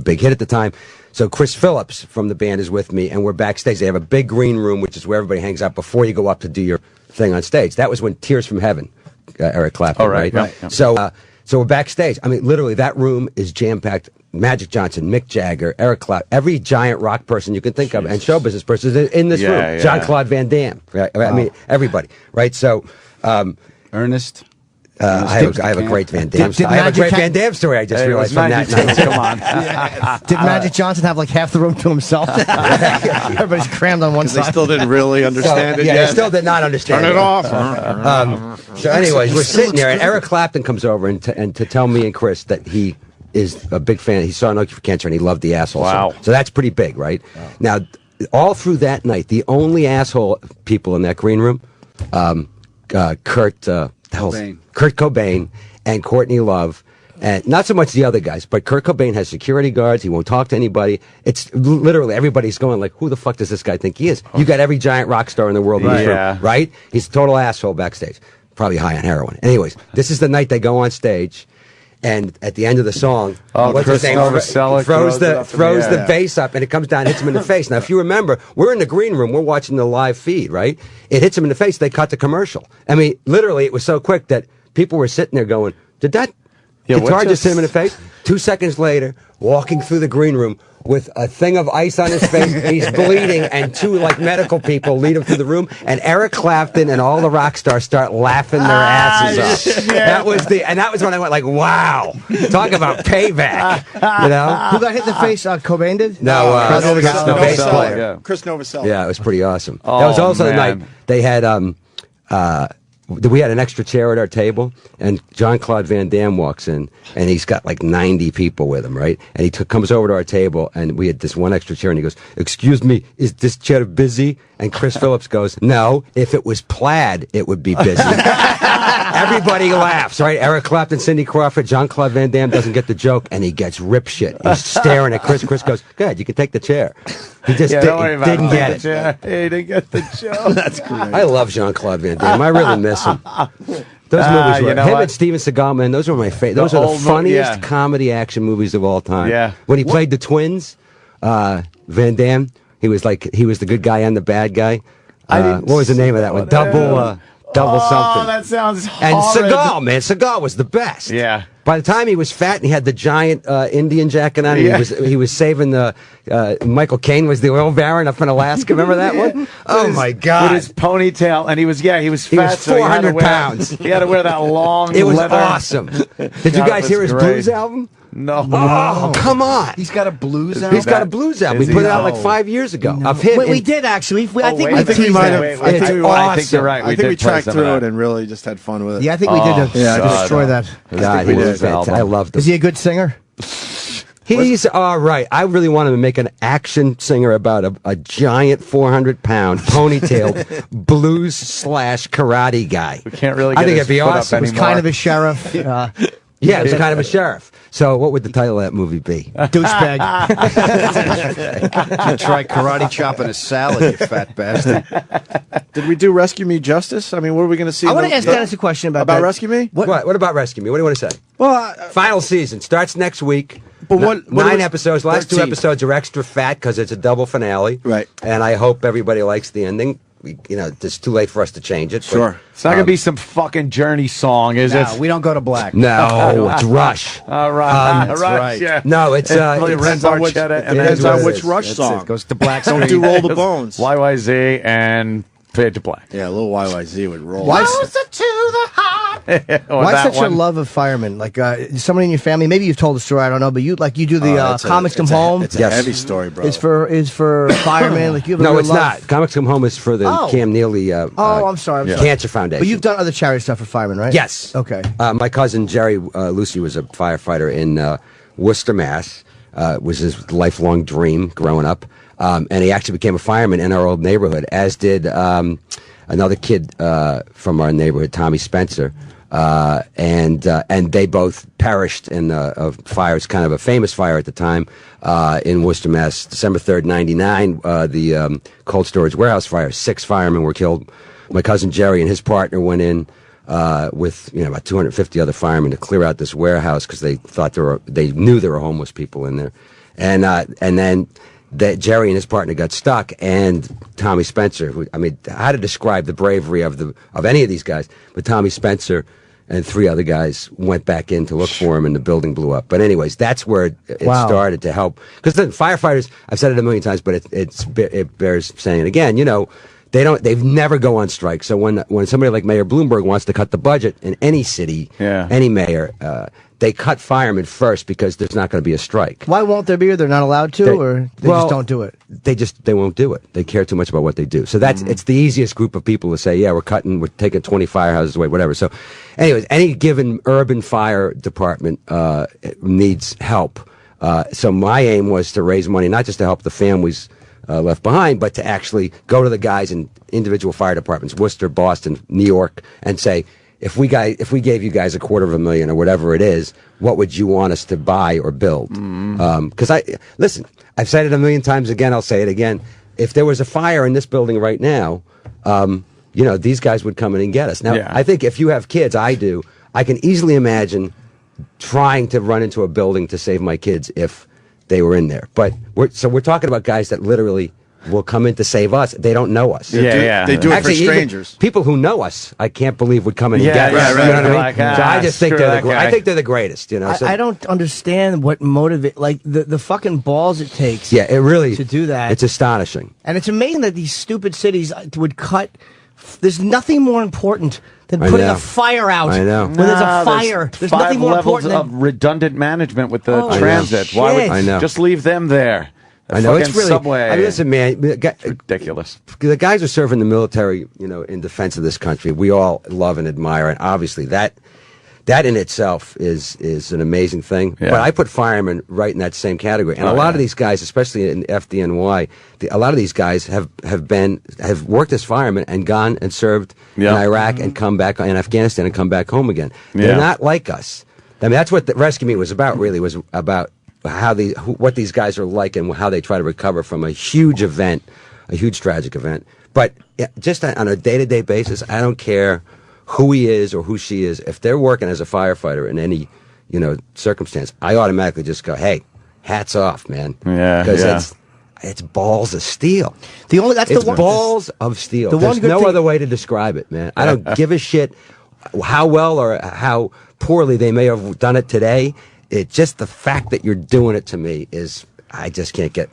big hit at the time. So Chris Phillips from the band is with me, and we're backstage. They have a big green room, which is where everybody hangs out before you go up to do your thing on stage. That was when Tears from Heaven, Eric Clapton, Oh, right, right? yeah. So we're backstage. I mean, literally, that room is jam-packed. Magic Johnson, Mick Jagger, Eric Clapton, every giant rock person you can think of, and show business person is in this room. Yeah. Jean-Claude Van Damme. Right? I mean, everybody. Right? So, Ernest. I have a great Van Damme. Did I have a Magic great ha- Van Damme story. I just It realized was from that 92. night. Come on. Did Magic Johnson have like half the room to himself? Everybody's crammed on one Because they side. still didn't really understand it yeah, yet. they still did not understand. Turn it off. So, anyways, we're sitting there, and Eric Clapton comes over and to tell me and Chris that he is a big fan. He saw No Cure for Cancer, and he loved the Asshole Wow. song. So that's pretty big, right? Wow. Now, all through that night, the only asshole people in that green room, Kurt Cobain and Courtney Love, and not so much the other guys, but Kurt Cobain has security guards. He won't talk to anybody. It's literally everybody's going like, who the fuck does this guy think he is? You got every giant rock star in the world in this Yeah. room, right? He's a total asshole backstage. Probably high on heroin. Anyways, this is the night they go on stage, and at the end of the song, what's Chris his name? Novoselic throws throws it up in throws the the air. bass up, and it comes down, hits him in the face. Now, if you remember, we're in the green room, we're watching the live feed, right? It hits him in the face. They cut the commercial. I mean, literally, it was so quick that people were sitting there going, "Did that Yeah, guitar what just hit him in the face?" 2 seconds later, walking through the green room with a thing of ice on his face. He's bleeding, and two like medical people lead him through the room. And Eric Clapton and all the rock stars start laughing their asses off. That was when I went like, wow, talk about payback. You know, Who got hit in the face? Cobain did? No, Chris the bass Novoselic. player. Yeah. Chris Novoselic. Yeah, it was pretty awesome. Oh, that was also the man. night they had we had an extra chair at our table, and Jean-Claude Van Damme walks in, and he's got like 90 people with him, right? And he comes over to our table, and we had this one extra chair, and he goes, "Excuse me, is this chair busy?" And Chris Phillips goes, "No, if it was plaid, it would be busy." Everybody laughs, right? Eric Clapton, Cindy Crawford, Jean-Claude Van Damme doesn't get the joke, and he gets rip shit. He's staring at Chris. Chris goes, "Good, you can take the chair." He just Don't worry about didn't get it. He didn't get the joke. That's great. I love Jean-Claude Van Damme. I really miss him. Those movies were you know him what? and Steven Seagal, man. Those were my favorite. Those are the old funniest yeah. comedy action movies of all time. Yeah. When he played the twins, Van Damme, he was the good guy and the bad guy. What was the name of that one? Double something. Oh, that sounds And horrid. Seagal, man, Seagal was the best. Yeah. By the time he was fat and he had the giant Indian jacket on, Yeah. he was saving the Michael Caine was the oil baron up in Alaska. Remember that one? Oh my God! With his ponytail, and he was fat. He was So he had to 400 wear- pounds. He had to wear that long. It was leather. awesome. Did you God, it guys was hear his great. blues album? No. Oh, come on! He's got a blues album. He's got a blues album. Is We put he? it out like No. 5 years ago of him. Wait, we and- did actually. I think wait, we I think we teased might that. have. Wait, I think it's we, I think you're awesome. right. I think did we play tracked some through of it that. and really just had fun with it. Yeah, I think we did Yeah, destroy that. God, we he did was his album. I loved him. Is he a good singer? He's all right. I really want him to make an action singer about a giant 400-pound ponytailed blues/karate guy. We can't really. I Get think his it'd be foot up awesome. He's anymore. kind of a sheriff. Yeah, it's kind of a sheriff. So, what would the title of that movie be? Douchebag. Try karate chopping a salad, you fat bastard. Did we do Rescue Me Justice? I mean, what are we going to see? I want to ask Dennis a question about that. Rescue Me. What about Rescue Me? What do you want to say? Well, Final season starts next week. But what 9 was- episodes. Last 2 13. episodes are extra fat because it's a double finale. Right. And I hope everybody likes the ending. It's too late for us to change it. but- Sure. It's not gonna be some fucking Journey song, is No, it? we don't go to black. No, it's Rush. All right, That's right. right. Yeah. No, it's Really it's- Red on which- Barchetta, it and depends then on what which it is. Rush That's song. it. Goes to black. Don't do Roll the Bones. YYZ and Fade to Black. Yeah, a little YYZ would roll. Why, Or why that such a one. love of firemen? Like somebody in your family, maybe you've told the story, I don't know, but you do the Oh, it's a- comics come it's a- home. It's a Yes. heavy story, bro. Is for firemen. Like you have a No, real it's love. not. Comics Come Home is for the Oh. Cam Neely I'm sorry. Cancer Foundation. But you've done other charity stuff for firemen, right? Yes. Okay. My cousin Jerry Lucy was a firefighter in Worcester, Mass. Was his lifelong dream growing up, and he actually became a fireman in our old neighborhood, as did another kid from our neighborhood, Tommy Spencer. And they both perished in a fire. It was kind of a famous fire at the time in Worcester, Mass. December 3rd, 99, the cold storage warehouse fire. 6 firemen were killed. My cousin Jerry and his partner went in with about 250 other firemen to clear out this warehouse because they thought they knew there were homeless people in there, and then that Jerry and his partner got stuck, and Tommy Spencer, how to describe the bravery of any of these guys, but Tommy Spencer and 3 other guys went back in to look for him, and the building blew up. But anyways, that's where it started to help, because the firefighters, I've said it a million times, but it bears saying it again. They've never go on strike. So when somebody like Mayor Bloomberg wants to cut the budget in any city, any mayor, they cut firemen first because there's not going to be a strike. Why won't there be? They're not allowed to, or they just don't do it? They won't do it. They care too much about what they do. So it's the easiest group of people to say, yeah, we're taking 20 firehouses away, whatever. So anyways, any given urban fire department needs help. So my aim was to raise money, not just to help the families left behind, but to actually go to the guys in individual fire departments, Worcester, Boston, New York, and say, if we gave you guys $250,000 or whatever it is, what would you want us to buy or build? Because listen, I've said it a million times again, I'll say it again. If there was a fire in this building right now, these guys would come in and get us. Now, I think if you have kids, I do, I can easily imagine trying to run into a building to save my kids if they were in there. But we're talking about guys that literally will come in to save us. They don't know us. Yeah. They do it Actually, for even strangers. people who know us, I can't believe would come in and Yeah, get yeah, us. right, You know what I mean? like, So I just think screw they're that guy. I think they're the greatest. You know. So, I don't understand what motivate like the fucking balls it takes. yeah, it really to do that. It's astonishing. And it's amazing that these stupid cities would cut. There's nothing more important than I putting know. a fire out. I know. When there's No, a fire, there's 5 nothing more levels important of redundant management with the Oh, transit. Why would shit. I know. just leave them there? The I know it's fucking really. subway. I mean, listen, man. Ridiculous. The guys who serve in the military, you know, in defense of this country, we all love and admire, and obviously that in itself is an amazing thing. Yeah. But I put firemen right in that same category, and a lot of these guys, especially in FDNY, a lot of these guys have worked as firemen and gone and served in Iraq and come back in Afghanistan and come back home again. They're not like us. I mean, that's what the Rescue Me was about. Really, was about what these guys are like and how they try to recover from a huge event, a huge tragic event. But just on a day-to-day basis, I don't care who he is or who she is. If they're working as a firefighter in any, you know, circumstance, I automatically just go, "Hey, hats off, man!" Yeah, because it's balls of steel. That's It's the one. balls of steel. The one There's good no thing- other way to describe it, man. I don't give a shit how well or how poorly they may have done it today. It's just the fact that you're doing it to me is, I just can't can't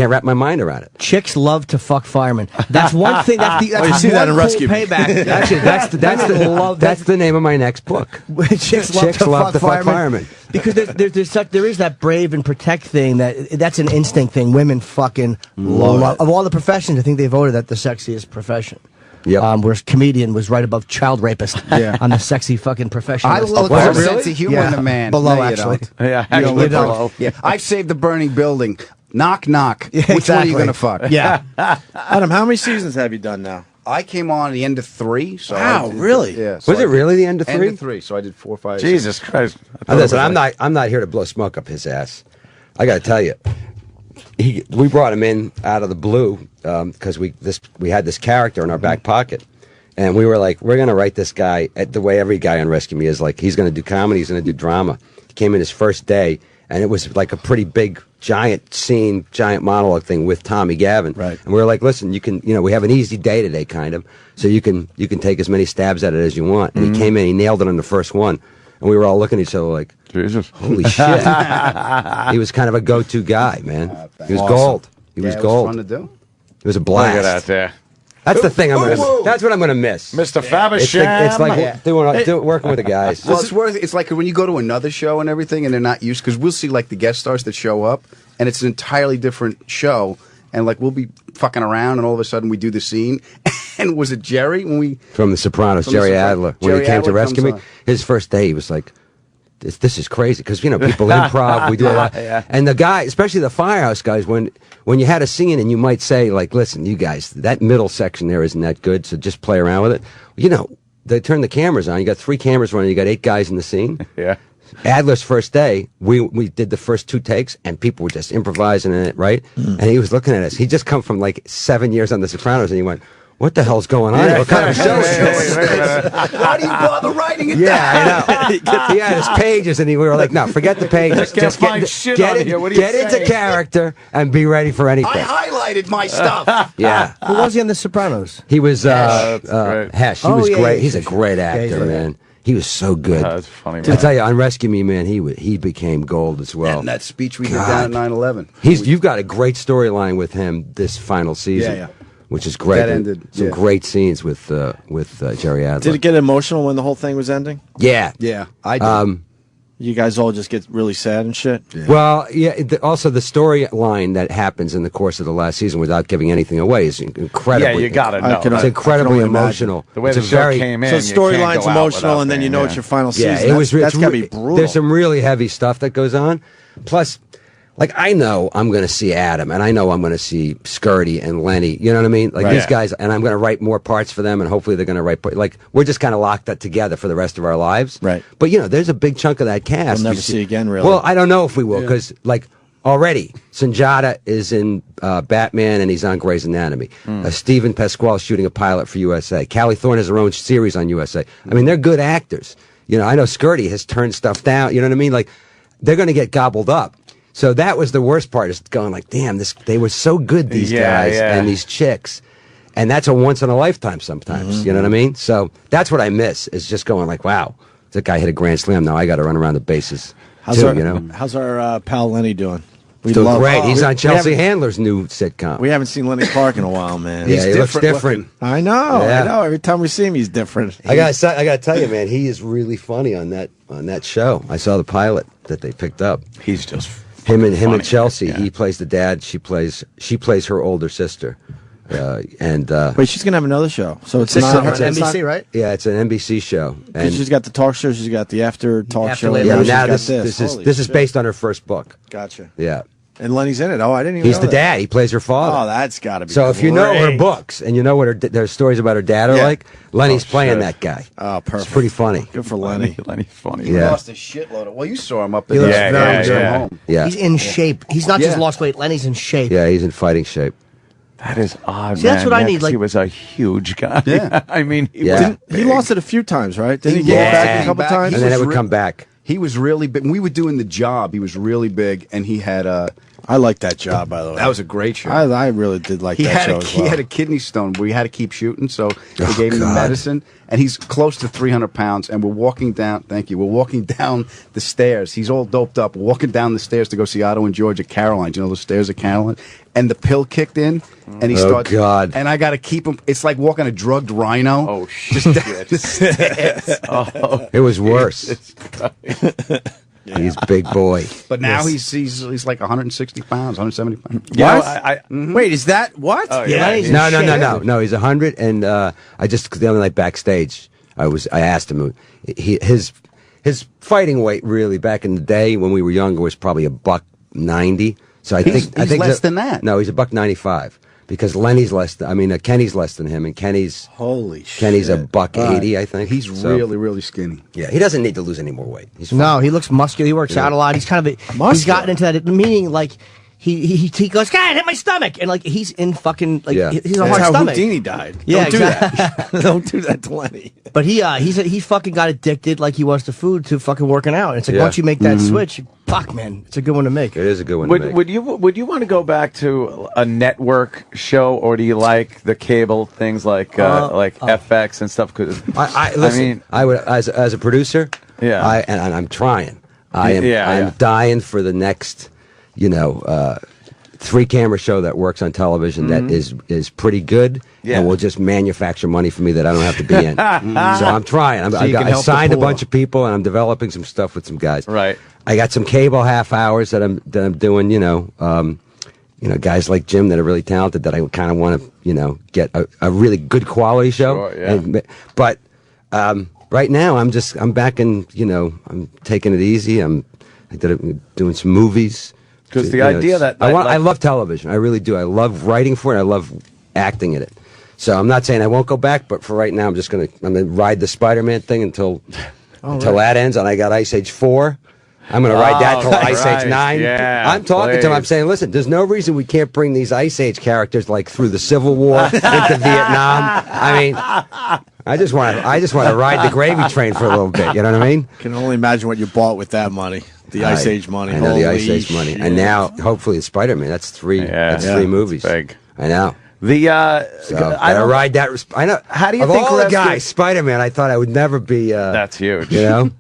wrap my mind around it. Chicks love to fuck firemen. That's one thing. That's you see that in one Rescue Me. payback. Actually, that's the name of my next book. Chicks Chicks love to fuck firemen. Because there is that brave and protect thing that's an instinct thing. Women fucking love of all the professions. I think they voted that the sexiest profession. Yep. Whereas comedian was right above child rapist on the sexy fucking profession. I list. look Was for it a really? sense of humor in a man. Below, No, you actually. don't. Yeah, You don't actually live below. Yeah, I've saved the burning building. Knock, knock. Yeah, Which one are exactly. you going to fuck? Yeah. Adam, how many seasons have you done now? I came on at the end of 3. So Wow, I did- really? Yeah. So Was it really the end of End 3? of 3. So I did 4, 5. Jesus Christ. Listen, I'm not here to blow smoke up his ass. I got to tell you, we brought him in out of the blue because we had this character in our back pocket, and we were like, we're going to write this guy the way every guy on Rescue Me is. Like, he's going to do comedy, he's going to do drama. He came in his first day, and it was like a pretty big, giant scene, giant monologue thing with Tommy Gavin. Right. And we were like, listen, you can, we have an easy day today, kind of, so you can take as many stabs at it as you want. And he came in, he nailed it on the first one, and we were all looking at each other like, Jesus. holy shit. He was kind of a go-to guy, man. He was gold. He was It gold. was fun to do. It was a Look blast. at that there. That's the thing that's what I'm going to miss. Mr. It's Fabersham. like, it's like working with the guys. Well, it's like when you go to another show and everything, and they're not used, because we'll see like the guest stars that show up, and it's an entirely different show, and like we'll be fucking around, and all of a sudden we do the scene, and was it Jerry when we? From The Sopranos, From The Jerry Sopranos. Adler. When Jerry he came to Adler rescue me, comes on. his first day, he was like, this is crazy. Because, people improv, we do a lot. Yeah. And the guy, especially the Firehouse guys, when you had a scene and you might say, like, listen, you guys, that middle section there isn't that good, so just play around with it. They turn the cameras on. You got 3 cameras running. You got 8 guys in the scene. Yeah. Adler's first day, we did the first 2 takes, and people were just improvising in it, right? And he was looking at us. He just come from like 7 years on The Sopranos, and he went, "What the hell's going on? What kind of show is this?" Wait a minute. Why do you bother writing it? Yeah, I know. He had his pages, and we were like, "No, forget the pages. Can't find shit on here. What are you get into saying?" character and be ready for anything." I highlighted my stuff. Yeah, Who was he on The Sopranos? he was that's great. Hesh. He Oh, was yeah, great. yeah, He's a sure, great Yeah, he's actor, like- man. He was so good. That's funny, I man. tell you, on Rescue Me, man, he became gold as well. And that speech we did down at 9/11. You've got a great storyline with him this final season. Yeah. Which is great. That ended, some yeah. great scenes with Jerry Adler. Did it get emotional when the whole thing was ending? Yeah. Yeah, I did. You guys all just get really sad and shit? Well, yeah. Also, the storyline that happens in the course of the last season, without giving anything away, is incredibly. Yeah, you gotta know. can- It's I incredibly can only emotional. The way It's the a show very, came in. So you can't storyline's go out emotional, without and then you being, know yeah. it's your final season. Yeah, it was. That's it's gotta be really- brutal. There's some really heavy stuff that goes on. Plus, like, I know I'm going to see Adam, and I know I'm going to see Skirty and Lenny. You know what I mean? Like, Right. these Yeah. guys, and I'm going to write more parts for them, and hopefully they're going to write. Like, we're just kind of locked up together for the rest of our lives. Right. But there's a big chunk of that cast. We'll never You see again, really. Well, I don't know if we will, because like already Sanjata is in Batman, and he's on Grey's Anatomy. Stephen Pasquale is shooting a pilot for USA. Callie Thorne has her own series on USA. I mean, they're good actors. I know Skirty has turned stuff down. You know what I mean? Like, they're going to get gobbled up. So that was the worst part, is going like, damn, they were so good, these guys and these chicks. And that's a once in a lifetime sometimes. You know what I mean? So that's what I miss, is just going like, wow, that guy hit a grand slam. Now I got to run around the bases. How's our pal Lenny doing? Doing great. He's on Chelsea Handler's new sitcom. We haven't seen Lenny Clark in a while, man. Yeah, he looks different. I know. Every time we see him, he's different. I gotta tell you, man, he is really funny on that show. I saw the pilot that they picked up. He's just him and Chelsea. He plays the dad. She plays her older sister. Wait, she's gonna have another show. So it's It's not on NBC, right? Yeah, it's an NBC show. And she's got the talk show. She's got the after talk After show. Labor. yeah, She's now got this Holy is shit. based on her first book. Gotcha. Yeah, And Lenny's in it. Oh, I didn't even. he's know the that. dad. He plays her father. Oh, that's got to be. So if you know her great. books and you know what their stories about her dad are Yeah. like, Lenny's playing shit. that guy. Oh, perfect. It's pretty funny. Good for Lenny. Lenny's funny. Yeah. Lost a shitload of. Well, you saw him up He there. looks very good. Home. Yeah, He's in shape. He's not just Yeah. lost weight. Lenny's in shape. yeah, he's in fighting shape. That is odd. See, that's man. what I Yeah, need, 'cause like- he was a huge guy. Yeah. I mean, he Yeah. wasn't He big. lost it a few times, right? Didn't he He get lost it back it a couple back. times? And then it was would come back. He was really big. When we were doing The Job, he was really big, and he had a. I like that job, by the way. That was a great show. I really did like He that had show a, as he well. had a kidney stone. We had to keep shooting, so they gave him the God. medicine. And he's close to 300 pounds. And we're walking down. Thank you. We're walking down the stairs. He's all doped up. We're walking down the stairs to go see Otto and George at Caroline's. You know those stairs at Caroline. And the pill kicked in, and he Oh, starts. God. And I got to keep him. It's like walking a drugged rhino. Oh, Just shit. down the stairs. It was worse. He's a big boy. But now he's like 160 pounds, 170 pounds. Yeah, What? Wait, is that what? Oh, Yeah, yeah. he's in No, shape. no. He's 100, and I just the other night backstage, I asked him, his fighting weight really back in the day when we were younger was probably $190. So I think less than that. No, he's $195 because Lenny's less. Kenny's less than him, and Kenny's Holy shit. Kenny's $180, I think. He's So, really, really skinny. yeah. He doesn't need to lose any more weight. He's fine. No, he looks muscular. He works out a lot. He's kind of he's Muscular. gotten into that meaning like he goes, God, hit my stomach, and like he's in fucking like Yeah. he's a That's hard how stomach. Houdini died. Yeah, Don't do exactly. that. Don't do that to Lenny. But he fucking got addicted like he was to food to fucking working out. And it's like Yeah. once you make that switch, fuck man, it's a good one to make. It is a good one. to make. Would you want to go back to a network show, or do you like the cable things like FX and stuff? Cause Listen, I would as a producer. Yeah. and I'm trying. I am Yeah. dying for the next, 3-camera show that works on television that is pretty good Yeah. and will just manufacture money for me that I don't have to be in. So I'm trying. you can I help the signed a poor. bunch of people and I'm developing some stuff with some guys. Right. I got some cable half hours that I'm doing. Guys like Jim that are really talented that I kind of want to get a really good quality show. Sure, yeah. But right now I'm back in. I'm taking it easy. I'm doing some movies. 'Cause the idea that I love television. I really do. I love writing for it. I love acting in it. So I'm not saying I won't go back, but for right now, I'm gonna ride the Spider-Man thing until that ends. And I got Ice Age 4. I'm going to ride that till Ice Age Christ, 9. yeah, I'm talking to him. I'm please. saying, listen, there's no reason we can't bring these Ice Age characters like through the Civil War into Vietnam. I mean, I just want to ride the gravy train for a little bit. You know what I mean? Can only imagine what you bought with that money. The Ice Age money. I know the Ice Holy Age money. shit. And now, hopefully, it's Spider-Man. That's three. Yeah. That's Yeah, three it's movies. big. I know. The So I gotta don't ride that. I know. How do you of think all the Rescue- guys, Spider-Man? I thought I would never be. That's huge. You know.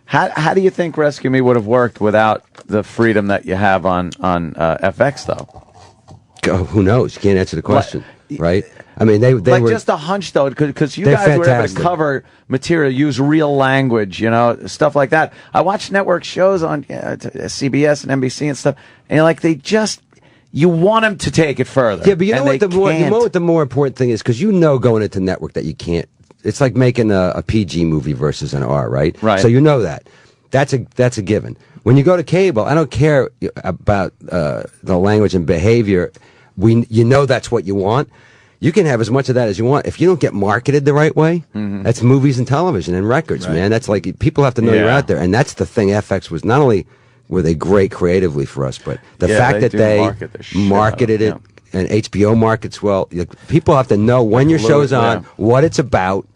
How do you think Rescue Me would have worked without the freedom that you have on FX though? Who knows? You can't answer the question, right? I mean, they Like were just a hunch though, because you They're guys were able to fantastic. cover material, use real language, stuff like that. I watch network shows on CBS and NBC and stuff, and like you want them to take it further. Yeah, but you know and what they can't. the more important thing is, because going into network that you can't. It's like making a PG movie versus an R, right? Right. So you know that. That's a given. When you go to cable, I don't care about the language and behavior. That's what you want. You can have as much of that as you want. If you don't get marketed the right way, that's movies and television and records, man. That's like people have to know you're Yeah. out there, and that's the thing. FX was not only were they great creatively for us, but the Yeah, fact they that do they market the shit out of marketed it, it. And HBO markets well. People have to know when your show's on, yeah. what it's about,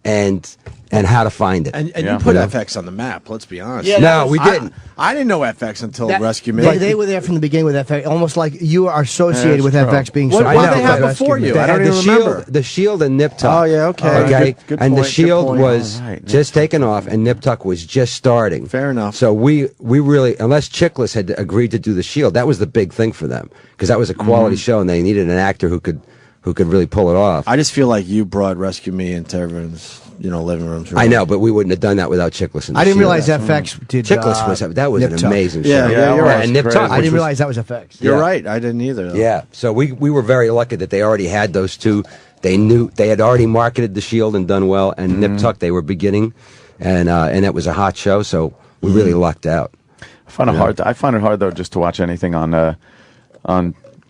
and and how to find it. And Yeah. you put You know? FX on the map. Let's be honest. Yeah, No, we didn't. I didn't know FX until That- Rescue Me. They were there from the beginning with FX, almost like you are associated Yeah, with that's true. FX being What- so. what did popular they have with before Rescue you? Me. I don't the even shield, remember. the Shield and Nip Tuck. Oh, yeah, okay. Good and the point, good Shield point. was All right, just taken off, and Nip Tuck was just starting. Fair enough. So we really, unless Chickless had agreed to do the Shield, that was the big thing for them because that was a quality show, and they needed an actor who could really pull it off. I just feel like you brought Rescue Me into everyone's living rooms. I know, but we wouldn't have done that without Chickless. And the I didn't Shield. realize FX did. Chickless was that was Nip an Tuck. amazing show. Yeah, yeah, you're right. And Nip Crazy. Tuck. I which didn't was- realize that was FX. You're Yeah. right. I didn't either. Though. Yeah, so we were very lucky that they already had those two. They knew they had already marketed the Shield and done well, and Nip Tuck they were beginning, and it was a hot show. So we really lucked out. I find it hard. I find it hard though just to watch anything on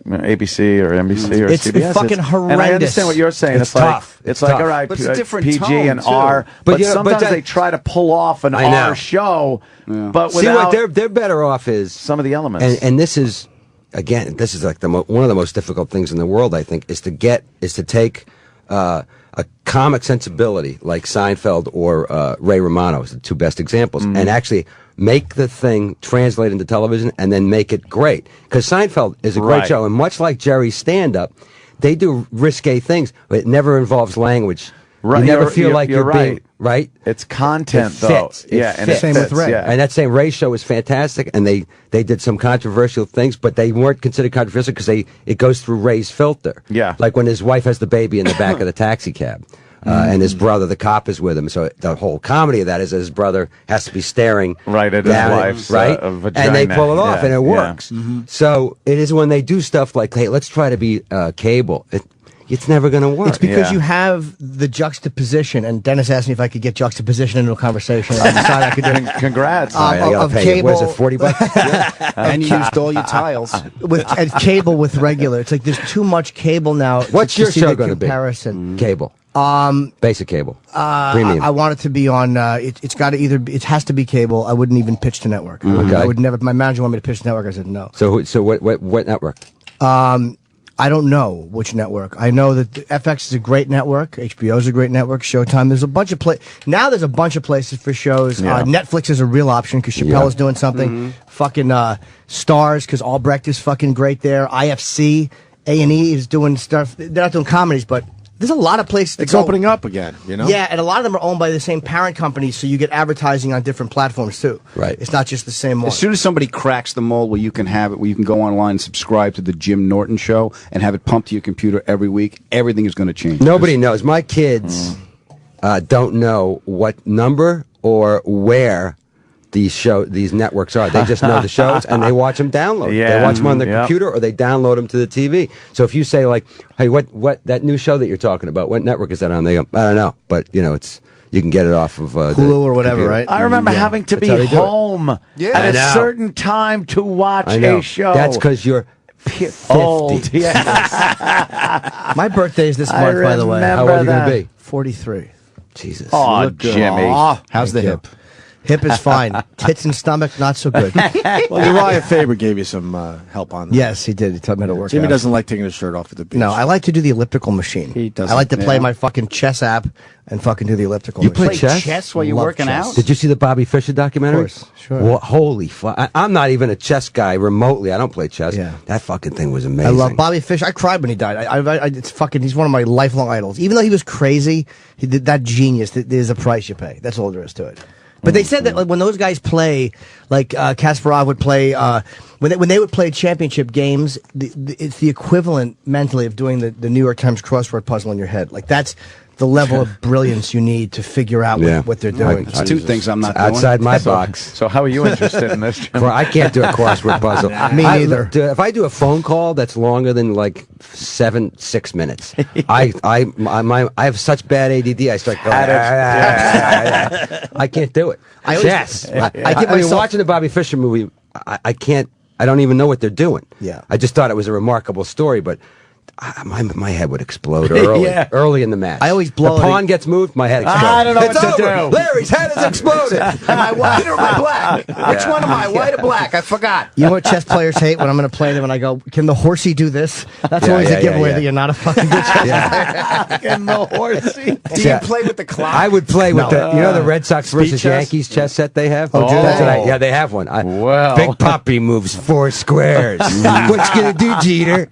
ABC or NBC or It's CBS. fucking And I horrendous. understand what you're saying. It's like tough. it's It's like tough. all right, But it's a different PG tone, and too. R, But but you know, but sometimes that- they try to pull off an I know. R show, but See without what they're better off is some of the elements. and this is again this is like one of the most difficult things in the world. I think is to take a comic sensibility like Seinfeld or Ray Romano is the two best examples, and actually make the thing translate into television and then make it great. Because Seinfeld is a great Right. show, and much like Jerry's stand-up, they do risque things, but it never involves language. Right, You never you're- feel you're- like you're you're being right. right. it's content It though. fits. It Yeah, and fits. it Same with fits, Ray. Yeah. And that same Ray show was fantastic, and they did some controversial things, but they weren't considered controversial because it goes through Ray's filter. Yeah. Like when his wife has the baby in the back of the taxi cab, and his brother, the cop, is with him. So the whole comedy of that is that his brother has to be staring Right at his down, wife's, right, vagina. and they pull it off, Yeah, and it yeah. works. So it is when they do stuff like, hey, let's try to be cable. It's never going to work. It's because Yeah. you have the juxtaposition, and Dennis asked me if I could get juxtaposition into a conversation. And I decided I could do it. Congrats. All right, I gotta of pay you. What is cable- it, $40? And you used all your tiles. with and cable with regular. It's like there's too much cable now. What's to your see show the going to be? comparison? Cable. Basic cable. Premium. I want it to be on. It's got to it has to be cable. I wouldn't even pitch to network. Okay. I would never. My manager wanted me to pitch to network. I said no. So what network? I don't know which network. I know that FX is a great network. HBO is a great network. Showtime. There's a bunch of now. There's a bunch of places for shows. Yeah. Netflix is a real option because Chappelle is doing something. Fucking Stars because Albrecht is fucking great there. IFC, A&E is doing stuff. They're not doing comedies, but there's a lot of places. To It's go. opening up again. Yeah, and a lot of them are owned by the same parent company, so you get advertising on different platforms too. Right. It's not just the same one. As soon as somebody cracks the mold where you can have it, where you can go online and subscribe to the Jim Norton show and have it pumped to your computer every week, everything is going to change. Nobody knows. My kids don't know what number or where these networks are. They just know the shows and they watch them download. Yeah. They watch them on their Yep. computer or they download them to the TV. So if you say like, "Hey, what that new show that you're talking about? What network is that on?" They go, "I don't know," but it's you can get it off of Hulu or whatever, right? I remember having to That's be how they do it. home I at a know. certain time to watch I know. a show. That's because you're old. 50. Yeah. My birthday is this I month, by the way. remember How old are you that. going to be? 43. Jesus. Oh, look good. Jimmy. Aw. How's the hip? Hip is fine. Tits and stomach, not so good. Well, Uriah Faber gave you some help on that. Yes, he did. He taught me how to work Jimmy out. doesn't like taking his shirt off at the beach. No, I like to do the elliptical machine. He doesn't. I like to play Yeah. my fucking chess app and fucking do the elliptical You machine. play chess? while you're Love working chess. out? Did you see the Bobby Fischer documentary? Of course, sure. Well, holy fuck! I'm not even a chess guy remotely. I don't play chess. Yeah. That fucking thing was amazing. I love Bobby Fischer. I cried when he died. It's fucking. He's one of my lifelong idols. Even though he was crazy, he did that genius. There's a price you pay. That's all there is to it. But they said that like, when those guys play, like Kasparov would play, when they would play championship games, it's the equivalent mentally of doing the New York Times crossword puzzle in your head. Like that's the level of brilliance you need to figure out Yeah. what they're doing. It's two things I'm not doing. outside my box. So how are you interested in this, Jim? I can't do a crossword puzzle. Me neither. If I do a phone call that's longer than like 6 minutes, I have such bad ADD. I start going. I can't do it. I always- Chess. I I give mean, myself- watching the Bobby Fischer movie, I can't. I don't even know what they're doing. Yeah. I just thought it was a remarkable story, but my head would explode early, Yeah. early in the match. I always blow the it. pawn gets moved, my head explodes. I don't know it's what to over. do. Larry's head has exploded. Am I white or am I black? Which one am I, white or black? I forgot. You know what chess players hate when I'm going to play them and I go, can the horsey do this? That's always a giveaway that you're not a fucking good chess player. And the horsey. Do you play with the clock? I would play with the, you know, the Red Sox versus chess? Yankees chess set they have. Oh, do That's they? what yeah, they have one. Well. Big Poppy moves 4 squares. What you gonna do, Jeter?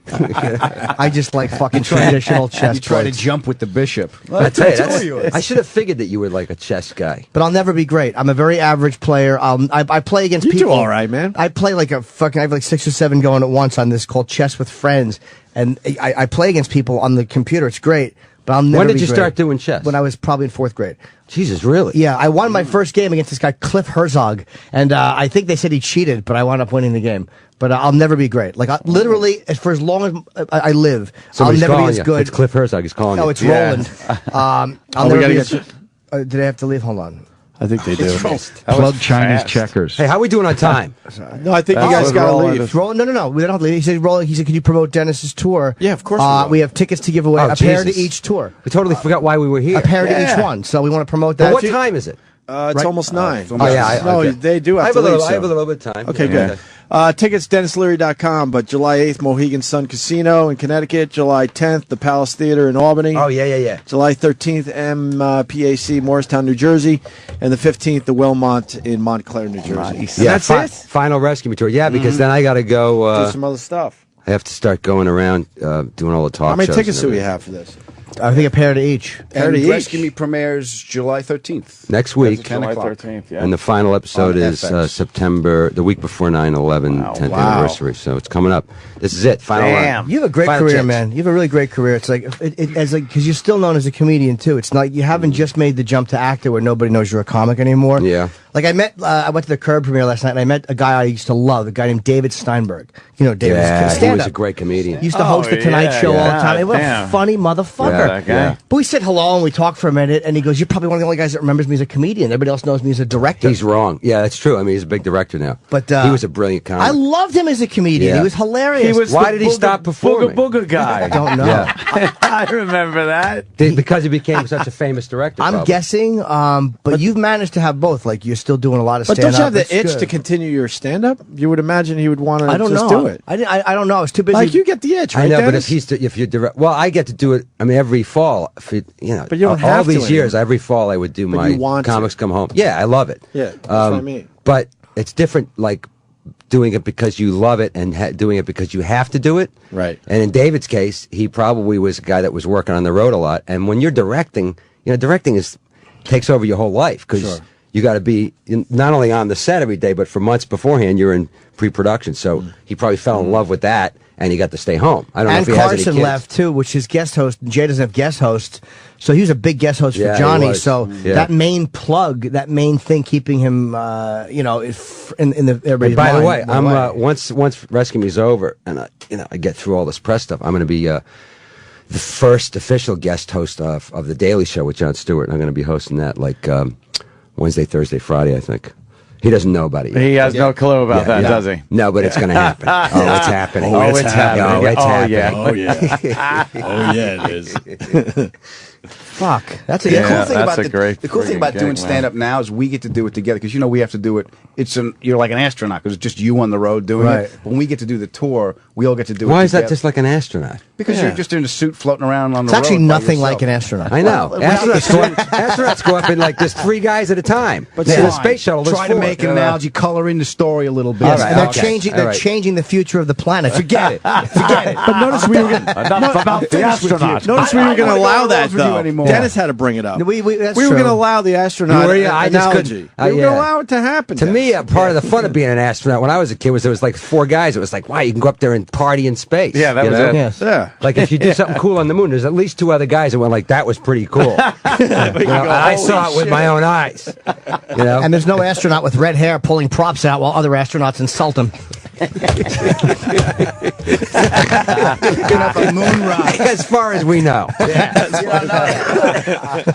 I just like fucking traditional chess You try to players. jump with the bishop. I tell you, I should have figured that you were like a chess guy. But I'll never be great. I'm a very average player. I play against You do people. all right, man. I play like a fucking. I have like 6 or 7 going at once on this called Chess with Friends, and I play against people on the computer. It's great, but I'll never. When did be you great. start doing chess? When I was probably in 4th grade. Jesus, really? Yeah, I won my first game against this guy Cliff Herzog, and I think they said he cheated, but I wound up winning the game. But I'll never be great. Like literally, for as long as I live, Somebody's I'll never be calling as you. good. It's Cliff Herzog. He's calling No, you. it's Roland. I'll we never gotta be get as. Did I have to leave? Hold on. I think they do. Plug Chinese checkers. Hey, how are we doing on time? No, I think you guys what got to Roland leave. is. Roland, no. We don't have to leave. He said, Roland, he said, could you promote Dennis's tour? Yeah, of course we will. We have tickets to give away, Oh, a pair to Jesus. each tour. We totally forgot why we were here. A pair to Yeah. each one. So we want to promote But that. what time is it? It's Right. almost 9. Oh, yeah, no, okay. they do have I have to a little. leave. I have a so. little bit of time. Okay, Yeah. good. Tickets, DenisLeary.com, but July 8th, Mohegan Sun Casino in Connecticut. July 10th, the Palace Theater in Albany. Oh yeah. July 13th, MPAC, Morristown, New Jersey. And the 15th, the Wilmont in Montclair, New Jersey. Yeah, That's it? Final rescue tour. Yeah, because then I got to go. Do some other stuff. I have to start going around doing all the talk How many shows tickets and do we everything. have for this? I think a pair to each. And to each. Rescue Me premieres July 13th. Next week. 10 July o'clock. 13th, yeah. And the final episode On is FX. September, the week before 9/11, 10th Wow. anniversary. So it's coming up. This is it. Final Damn. run. You have a great Final career, chance. man. You have a really great career. It's like, because you're still known as a comedian, too. It's not, you haven't just made the jump to actor where nobody knows you're a comic anymore. Yeah. Like I went to the Curb premiere last night and I met a guy I used to love, a guy named David Steinberg. You know, David. Yeah, he stand was up. a great comedian. He used to host the Tonight Show all the time. Hey, what a funny motherfucker. Yeah, that guy. yeah. But we said hello and we talked for a minute, and he goes, "You're probably one of the only guys that remembers me as a comedian. Everybody else knows me as a director." He's wrong. Yeah, that's true. I mean, he's a big director now. But he was a brilliant comic. I loved him as a comedian. Yeah. He was hilarious. He was Why the did he stop performing? Booga guy. I don't know. Yeah. I remember that. Because he became such a famous director. I'm probably. guessing, but you've managed to have both. Like you're still doing a lot of But stand-up. don't you have the That's itch good. to continue your stand-up? You would imagine he would want to I don't just know. do it. I don't know. I was too busy. Like, you get the itch, right, I know, but Dennis? if you direct, well, I get to do it. I mean, every fall, but But you don't all have to these years, anymore. every fall, I would do But my you want to. comics come home. Yeah, I love it. Yeah, that's what I mean. But it's different, like doing it because you love it and doing it because you have to do it. Right. And in David's case, he probably was a guy that was working on the road a lot. And when you're directing, directing takes over your whole life because Sure. you got to be not only on the set every day, but for months beforehand, you're in pre-production. So he probably fell in love with that, and he got to stay home. I don't know and if he has any Carson kids. left too, which is guest host. Jay doesn't have guest host, so he was a big guest host Yeah, for he Johnny. was. So Yeah. that main plug, that main thing, keeping him, in the everybody's By the mind way, went away. once Rescue Me's over, and I get through all this press stuff, I'm going to be the first official guest host of the Daily Show with Jon Stewart. And I'm going to be hosting that like Wednesday, Thursday, Friday, I think. He doesn't know about it yet. He has no clue about that, does he? No, but it's going to happen. Oh, it's happening. Oh, it's happening. Oh, it's Oh, happening. yeah. Oh, yeah. Oh, yeah, it is. Fuck, that's a The Yeah, cool thing that's about a great the cool thing friggin' about doing gig, man. stand up now is we get to do it together because we have to do it. You're like an astronaut because it's just you on the road doing Right. it. When we get to do the tour, we all get to do it. Why is that together. just like an astronaut? Because Yeah. you're just in a suit floating around on It's the actually road by nothing yourself. like an astronaut. I know. Well, Astronauts go up in like there's 3 guys at a time. But in a space shuttle, there's Try to 4. make an analogy, color in the story a little bit. Yes, All right, and they're okay. changing. All They're right. changing the future of the planet. Forget it. Forget it. But notice we were going Enough about the astronaut. Notice we were going to don't wanna allow go that, over with you though. anymore. Dennis had to bring it up. That's we were true. going to allow the astronaut Were you? I just analogy. couldn't- We were going yeah. to allow it to happen. To me, Dennis. part of the fun of being an astronaut when I was a kid was there was like 4 guys. It was like, wow, you can go up there and party in space. Yeah, that you was know? it. Yes. Yeah. Like if you do something cool on the moon, there's at least 2 other guys that went like, that was pretty cool. You know, I saw it with my own eyes. You know? And there's no astronaut with red hair pulling props out while other astronauts insult him. Picking up a moon rock. As far as we know.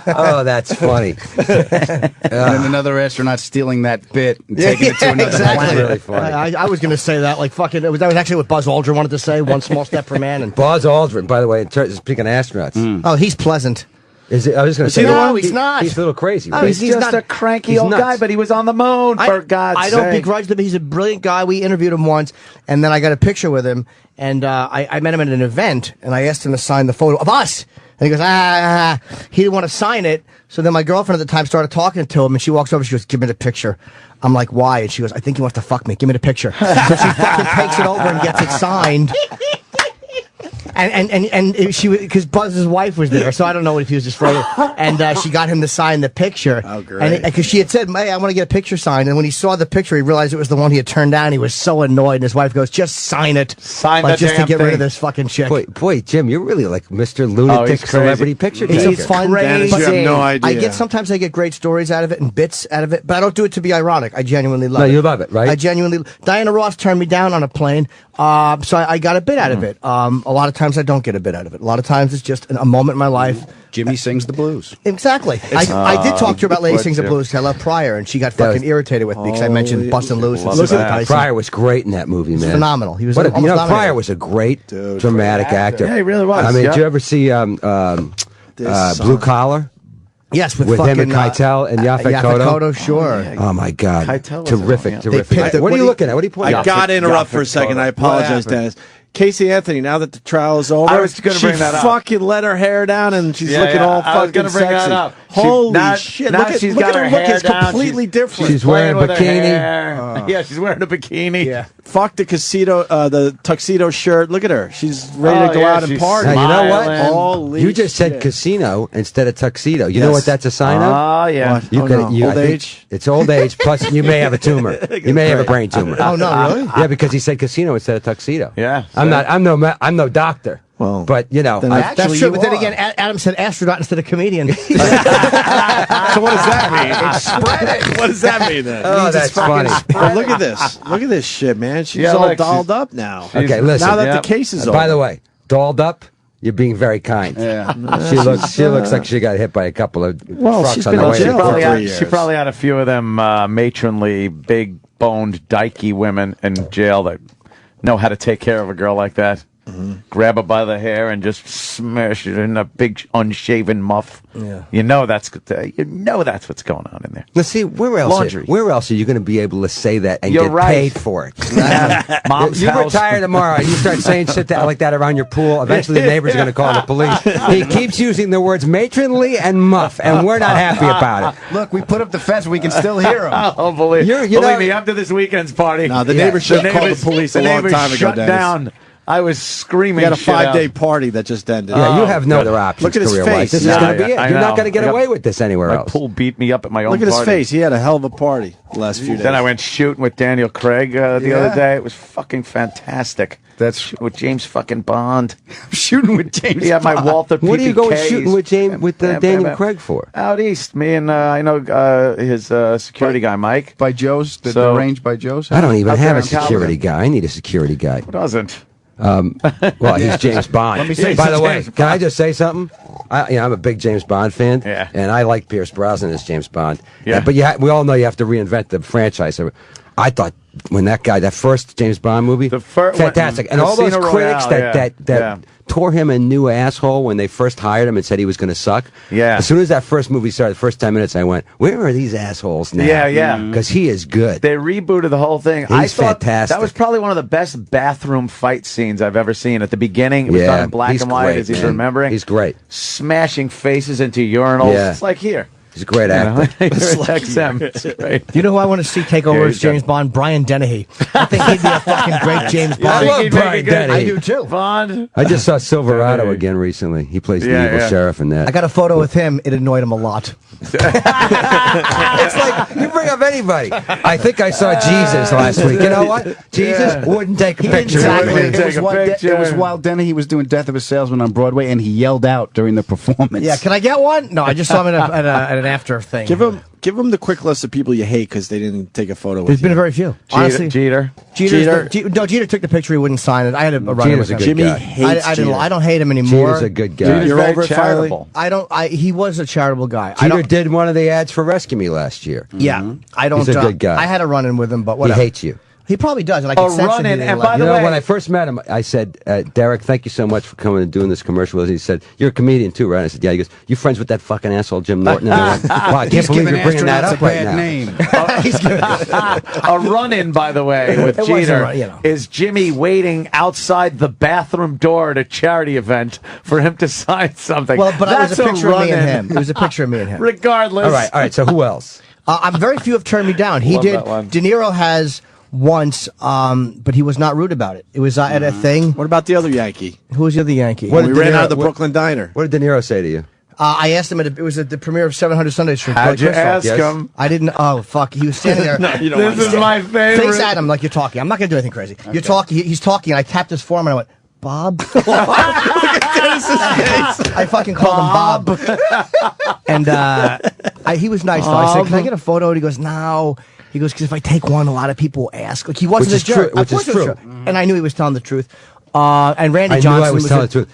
Oh, that's funny. And then another astronaut stealing that bit and taking it to another exactly. planet. Really funny. I was going to say that, like fucking. That was actually what Buzz Aldrin wanted to say. One small step for man. And Buzz Aldrin, by the way, speaking of astronauts, oh, he's pleasant. is it? I was going to say, No, he's not. He's a little crazy. Oh, Right? He's just not- a cranky he's old nuts. guy, but he was on the moon, for God's I sake. don't begrudge him. He's a brilliant guy. We interviewed him once, and then I got a picture with him, and I met him at an event, and I asked him to sign the photo of us. And he goes, he didn't want to sign it. So then my girlfriend at the time started talking to him, and she walks over, she goes, give me the picture. I'm like, why? And she goes, I think he wants to fuck me. Give me the picture. So she fucking takes it over and gets it signed. And she, because Buzz's wife was there, so I don't know if he was just frozen. And she got him to sign the picture. Oh, great. Because she had said, "Hey, I want to get a picture signed." And when he saw the picture, he realized it was the one he had turned down. He was so annoyed. And his wife goes, "Just sign it, Sign like, the just to damn get rid thing." of this fucking chick." Boy, Jim, you're really like Mr. Oh, he's Lunatic crazy. Celebrity Picture It's Taker. fun. Dennis, but you have no idea. Sometimes I get great stories out of it and bits out of it, but I don't do it to be ironic. I genuinely love it. No, you love it, right? I genuinely. Diana Ross turned me down on a plane, so I got a bit out of it. A lot of times I don't get a bit out of it. A lot of times it's just a moment in my life. Jimmy sings the blues. Exactly. I did talk to her about Lady What, Sings the Jim? Blues. I love Pryor, and she got That was- fucking irritated with me because I mentioned Bustin' Loose and Love Cicely that. Tyson. Pryor was great in that movie, man. phenomenal. He was What almost you know, nominated. Pryor was a great dramatic actor. Yeah, he really was, I mean, yeah. did you ever see Blue Collar Yes, with with fucking, him and Keitel and Yaphet Yaphet Kotto? Kotto, sure. Oh my God! Keitel was Terrific, the one, yeah. terrific. They picked the- What are you what looking at? What are you pointing I at? got to interrupt for a second. I apologize, happened? Dennis. Casey Anthony, now that the trial is over, I was gonna bring that up. She fucking let her hair down and she's Yeah, looking yeah, all I was fucking gonna bring sexy. that up. Holy Now- shit. now Look at, she's look got at her her look. hair It's down. completely different. She's wearing a Playing with her bikini. hair. Yeah, she's wearing a bikini. Yeah. Fuck the the tuxedo shirt. Look at her. She's ready Oh, to go yeah, out and she's party. Now, you know what? Smiling. Holy You just said shit. casino instead of tuxedo. You know Yes. what that's a sign of? Oh, yeah. What? You Oh, could- no. you- I Old think age? It's old age. Plus, you may have a tumor. You may have a brain tumor. Oh, no, really? Yeah, because he said casino instead of tuxedo. Yeah. I'm no doctor. Well, but you know, then That's Actually, true, you but then are. again, Adam said astronaut instead of comedian. So what does that mean? What does that mean then? oh, that's funny. Well, look at this. Look at this shit, man. She's Yeah, all look, dolled she's- up now. Okay, listen. Now that Yep. the case is over. By the way, dolled up. You're being very kind. Yeah. She looks like she got hit by a couple of trucks she's on been the in way. jail to for court. 3 years. She probably had a few of them matronly, big-boned, dykey women in jail that know how to take care of a girl like that. Grab her by the hair and just smash it in a big unshaven muff. Yeah. You know that's what's going on in there. Let's see where else. Laundry. Where else are you going to be able to say that and You're get right. paid for it? Mom's You house. retire tomorrow and you start saying shit like that around your pool. Eventually, the neighbors are going to call the police. He keeps using the words matronly and muff, and we're not happy about it. Look, we put up the fence. We can still hear him. Oh, believe You know- me, after this weekend's party. No, the neighbors should have called the police a long neighbors time ago, shut Dennis. down. I was screaming. We had a shit out. 5-day party that just ended. Yeah, you have no good. other options Look at his career-wise. face. This is Yeah, going to be yeah, it. I You're not know. going to get I got- away with this anywhere My else. pool beat me up at my own Look at his party. face. He had a hell of a party the last few days. Then I went shooting with Daniel Craig the Yeah. other day. It was fucking fantastic. That's Shooting with James fucking Bond. shooting with James. He had my Bond. Walther What are you PPKs. going shooting with James with Bam, bam, Daniel bam. Craig for? Out east. Me and I know his security guy, Mike. by Joe's. The So- range by Joe's. I don't even Out have there a in security California. guy. I need a security guy. Who doesn't? Well, he's James Bond. Let me say By the way, James can I just say something? I'm a big James Bond fan, Yeah. and I like Pierce Brosnan as James Bond. Yeah. But we all know you have to reinvent the franchise. I thought when that first James Bond movie, fantastic, and all those Casino critics Royale, that yeah. tore him a new asshole when they first hired him and said he was going to suck. Yeah. As soon as that first movie started, the first 10 minutes, I went, "Where are these assholes now?" Yeah, yeah. Because he is good. They rebooted the whole thing. I He's thought fantastic. That was probably one of the best bathroom fight scenes I've ever seen. At the beginning, it was done in black he's and white, great, as he's man. remembering. He's great. Smashing faces into urinals. Yeah. It's like here. He's a great actor. It's like XM. It's great. Do you know who I want to see take over Yeah, as he's done. James Bond? Brian Dennehy. I think he'd be a fucking great James I Bond. love He'd make a Brian good- Dennehy. I do too. Bond. I just saw Silverado Dennehy. again recently. He plays the Yeah, evil yeah. sheriff in that. I got a photo with him. It annoyed him a lot. It's like you bring up anybody. I think I saw Jesus last week. You know what? Jesus wouldn't take a picture. Exactly. with me. Take a picture. It was while Denny was doing Death of a Salesman on Broadway, and he yelled out during the performance. Yeah, can I get one? No, I just saw him at an after thing. Give him Give them the quick list of people you hate because they didn't take a photo with There's you. been very few. Honestly, Jeter. Jeter took the picture. He wouldn't sign it. I had a run Jeter's with a him. good Jimmy guy. hates Jeter. I don't hate him anymore. Jeter's a good guy. Jeter's You're very over it finally? charitable. He was a charitable guy. Jeter did one of the ads for Rescue Me last year. Yeah, I don't. He's a good guy. I had a run in with him, but He whatever. hates you. He probably does, and I can sense run-in, it. He didn't and like by it. the You know, way- when I first met him, I said, Derek, thank you so much for coming and doing this commercial with us. He said, you're a comedian too, right? I said, yeah. He goes, you friends with that fucking asshole Jim Norton? And I went, wow, I can't believe you're bringing that up right now. Name. A run-in, by the way, with It wasn't Jeter run- you know. is Jimmy waiting outside the bathroom door at a charity event for him to sign something. Well, but That's it was a picture of me and run-in. him. It was a picture of me and him. Regardless. All right. So who else? I'm very few have turned me down. He Love did. that one. De Niro has once, but he was not rude about it. It was at a thing. What about the other Yankee? Who was the other Yankee? What We did De ran Niro- out of the what- Brooklyn Diner. What did De Niro say to you? I asked him. It was at the premiere of 700 Sunday Street. How'd you ask Yes. him? I didn't. Oh fuck! He was standing there. You don't want This is to. my favorite. Face at him like you're talking. I'm not gonna do anything crazy. You're talking. He's talking. And I tapped his form and I went, Bob. I fucking called him Bob. And he was nice though. I said, "Can I get a photo?" And he goes, "No." He goes, "Because if I take one, a lot of people will ask." Like he wasn't Which is a jerk. true, which Of course is it was true. And I knew he was telling the truth. And Randy I Johnson knew I was was telling the truth.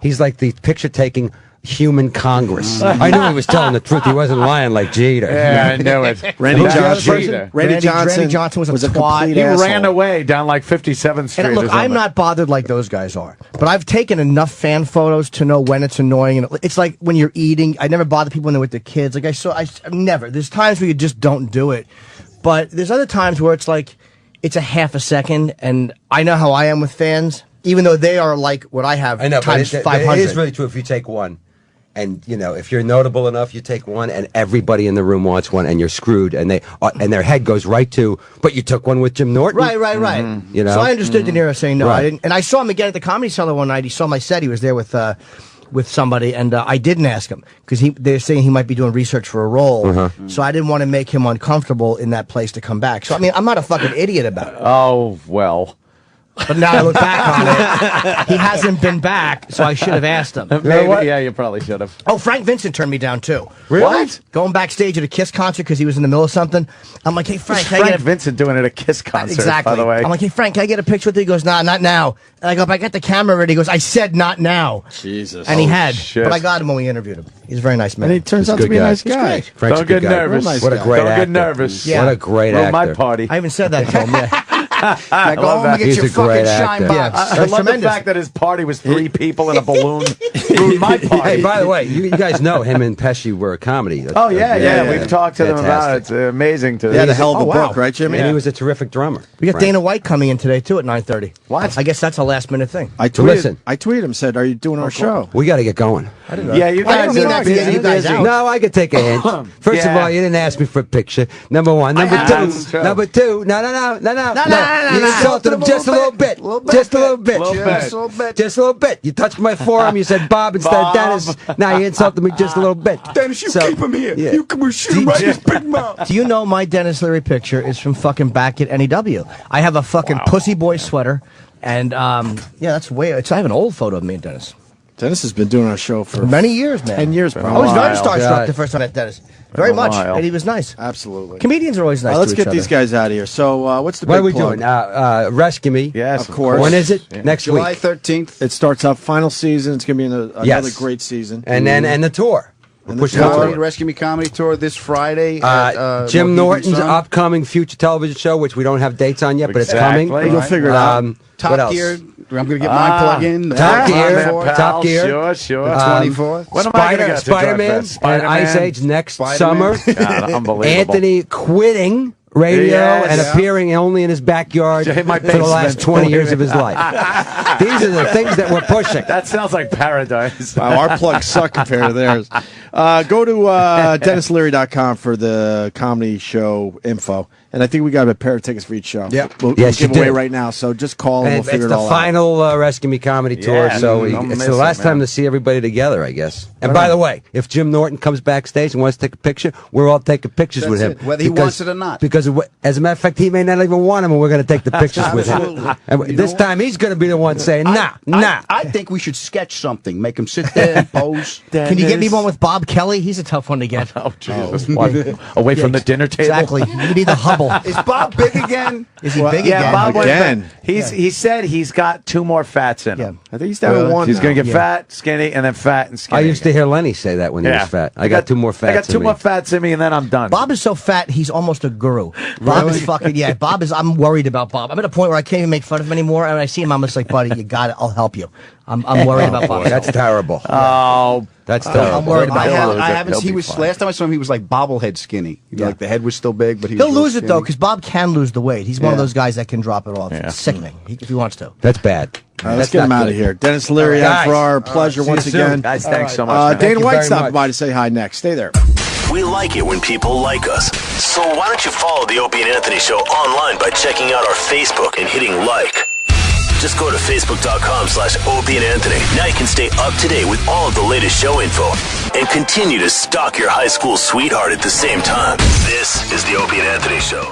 He's like the picture taking human Congress. I knew he was telling the truth. He wasn't lying like Jeter. Yeah, I knew it. Randy Who's the other Johnson. Jeter? Randy Johnson was a was a twat. complete He asshole. ran away down like 57th Street. And or look, I'm something. not bothered like those guys are, but I've taken enough fan photos to know when it's annoying. And it's like when you're eating. I never bother people when they're with their kids. Like I've never. There's times where you just don't do it, but there's other times where it's like it's a half a second, and I know how I am with fans, even though they are like what I have I know, but times 500. it is really true. If you take one, and you know, if you're notable enough, you take one, and everybody in the room wants one, and you're screwed, and their head goes right to. But you took one with Jim Norton, Right. You know? So I understood De Niro saying no. Right. I didn't, and I saw him again at the Comedy Cellar one night. He saw my set. He was there with somebody, and I didn't ask him because they're saying he might be doing research for a role. So I didn't want to make him uncomfortable in that place to come back. So I mean, I'm not a fucking idiot about it. Oh, well. But now I look back on it, he hasn't been back, so I should have asked him. Maybe, yeah, you probably should have. Oh, Frank Vincent turned me down too. Really? What? Going backstage at a Kiss concert because he was in the middle of something. I'm like, hey Frank, can I Frank get a Vincent doing it at a Kiss concert, Exactly. by the way. I'm like, hey Frank, can I get a picture with you? He goes, nah, not now. And I go, but I got the camera ready. He goes, I said not now. Jesus. And he had, shit. but I got him when we interviewed him. He's a very nice man. And he turns He's a out to good be a guy. nice He's guy. Frank's Don't a good get guy. nervous. Real nice What a guy. great Don't actor. get nervous. Yeah. What a great Little actor. my party. I even said that to him. Yeah. Now go love home that. and get He's your a great fucking shine actor. Yeah. box. I That's love tremendous. the fact that his party was 3 people in a balloon. Ruined my party. Hey, by the way, you guys know him and Pesci were a comedy. Oh, yeah. We've talked to them about it. Fantastic. It's amazing to He had a hell of a Oh, wow. book, right, Jimmy? And he was a terrific drummer. We got Frank. Dana White coming in today too at 9:30. What? I guess that's a last minute thing. I tweeted. Listen. I tweeted him. Said, "Are you doing our show?" We got to get going. Yeah, you I guys didn't mean are that to busy. get you guys out. No, I could take a hint. First of Yeah. all, you didn't ask me for a picture. Number one. Number That's two. true. Number two. No. You insulted him just a little bit. Just a little bit. Just a little bit. You touched my forearm. You said Bob instead of Bob. Dennis. Now you insulted me just a little bit. Dennis, you keep him here. yeah. You can shoot him right in his big mouth. Do you know my Dennis Leary picture is from fucking back at NEW? I have a fucking Pussy Boy sweater, and yeah, that's way. I have an old photo of me and Dennis. Dennis has been doing our show for Many years, man. 10 years, I probably. was very while. starstruck God. the first time I met Dennis. Very a much, while. and he was nice. Absolutely. Comedians are always nice. All right, let's to get each these other. guys out of here. So, what's the What are big we plug? doing? Rescue Me. Yes, Of course. When is it? Next July week. 13th. It starts up final season. It's going to be another Yes. great season. And then and the tour. We're pushing the Comedy, tour. Rescue Me Comedy Tour this Friday. At, Jim Mohegan Norton's Sun. upcoming future television show, which we don't have dates on yet, but it's coming. Exactly. You'll figure it out. What Top else? Gear. I'm going to get my plug in. Top Gear. Pal, Top Gear. Sure. 24th. When am I gonna get to Spider-Man direct that? and Ice Spider-Man? Age next Spider-Man. summer. God, unbelievable. Anthony quitting radio Yes. and Yeah. appearing only in his backyard In my for the last basement. 20 years of his life. These are the things that we're pushing. That sounds like paradise. Wow, our plugs suck compared to theirs. Go to DenisLeary.com for the comedy show info. And I think we got a pair of tickets for each show. Yeah. We'll Yes, give you away do. right now. So just call and we'll And figure it's it the all out. final Rescue Me comedy tour, Yeah, so don't it's miss the last it, time man. to see everybody together, I guess. And by the way, if Jim Norton comes backstage and wants to take a picture, we're all taking pictures with him. That's it, whether he wants it or not. Because because as a matter of fact, he may not even want him, and we're going to take the pictures with him. And this time, he's going to be the one saying, nah. I think we should sketch something. Make him sit there and pose. Can you get me one with Bob Kelly? He's a tough one to get. Oh, Jesus. Away from the dinner table? Exactly. You need the Hubble. Is Bob big again? Is he big Yeah, again? Bob went Again. back. He said he's got 2 more fats in him. I think he's down to one. He's going to now. get fat, skinny, and then fat and skinny. I used to hear Lenny say that when he was fat. I got 2 more fats I got 2 more fats in me, and then I'm done. Bob is so fat, he's almost a guru. Bob is fucking, I'm worried about Bob. I'm at a point where I can't even make fun of him anymore, and I see him, I'm just like, buddy, you got it, I'll help you. I'm worried about Bob. That's terrible. Oh, That's terrible. I'm worried about Bob. I haven't. He'll He be was fine. last time I saw him. He was like bobblehead skinny. Like the head was still big, but He'll lose it, though, because Bob can lose the weight. He's one of Yeah. those guys that can drop it off. Yeah. It's sickening, if he wants to. That's bad. All right, let's That's get him not out of good. here. Dennis Leary All right, and Ferrara, pleasure See you once soon. again. guys, thanks so much. man. Dana Thank you White very stopping much. by to say hi next. Stay there. We like it when people like us. So why don't you follow the Opie and Anthony Show online by checking out our Facebook and hitting like. Just go to facebook.com/Opie and Anthony. Now you can stay up to date with all of the latest show info and continue to stalk your high school sweetheart at the same time. This is the Opie and Anthony Show.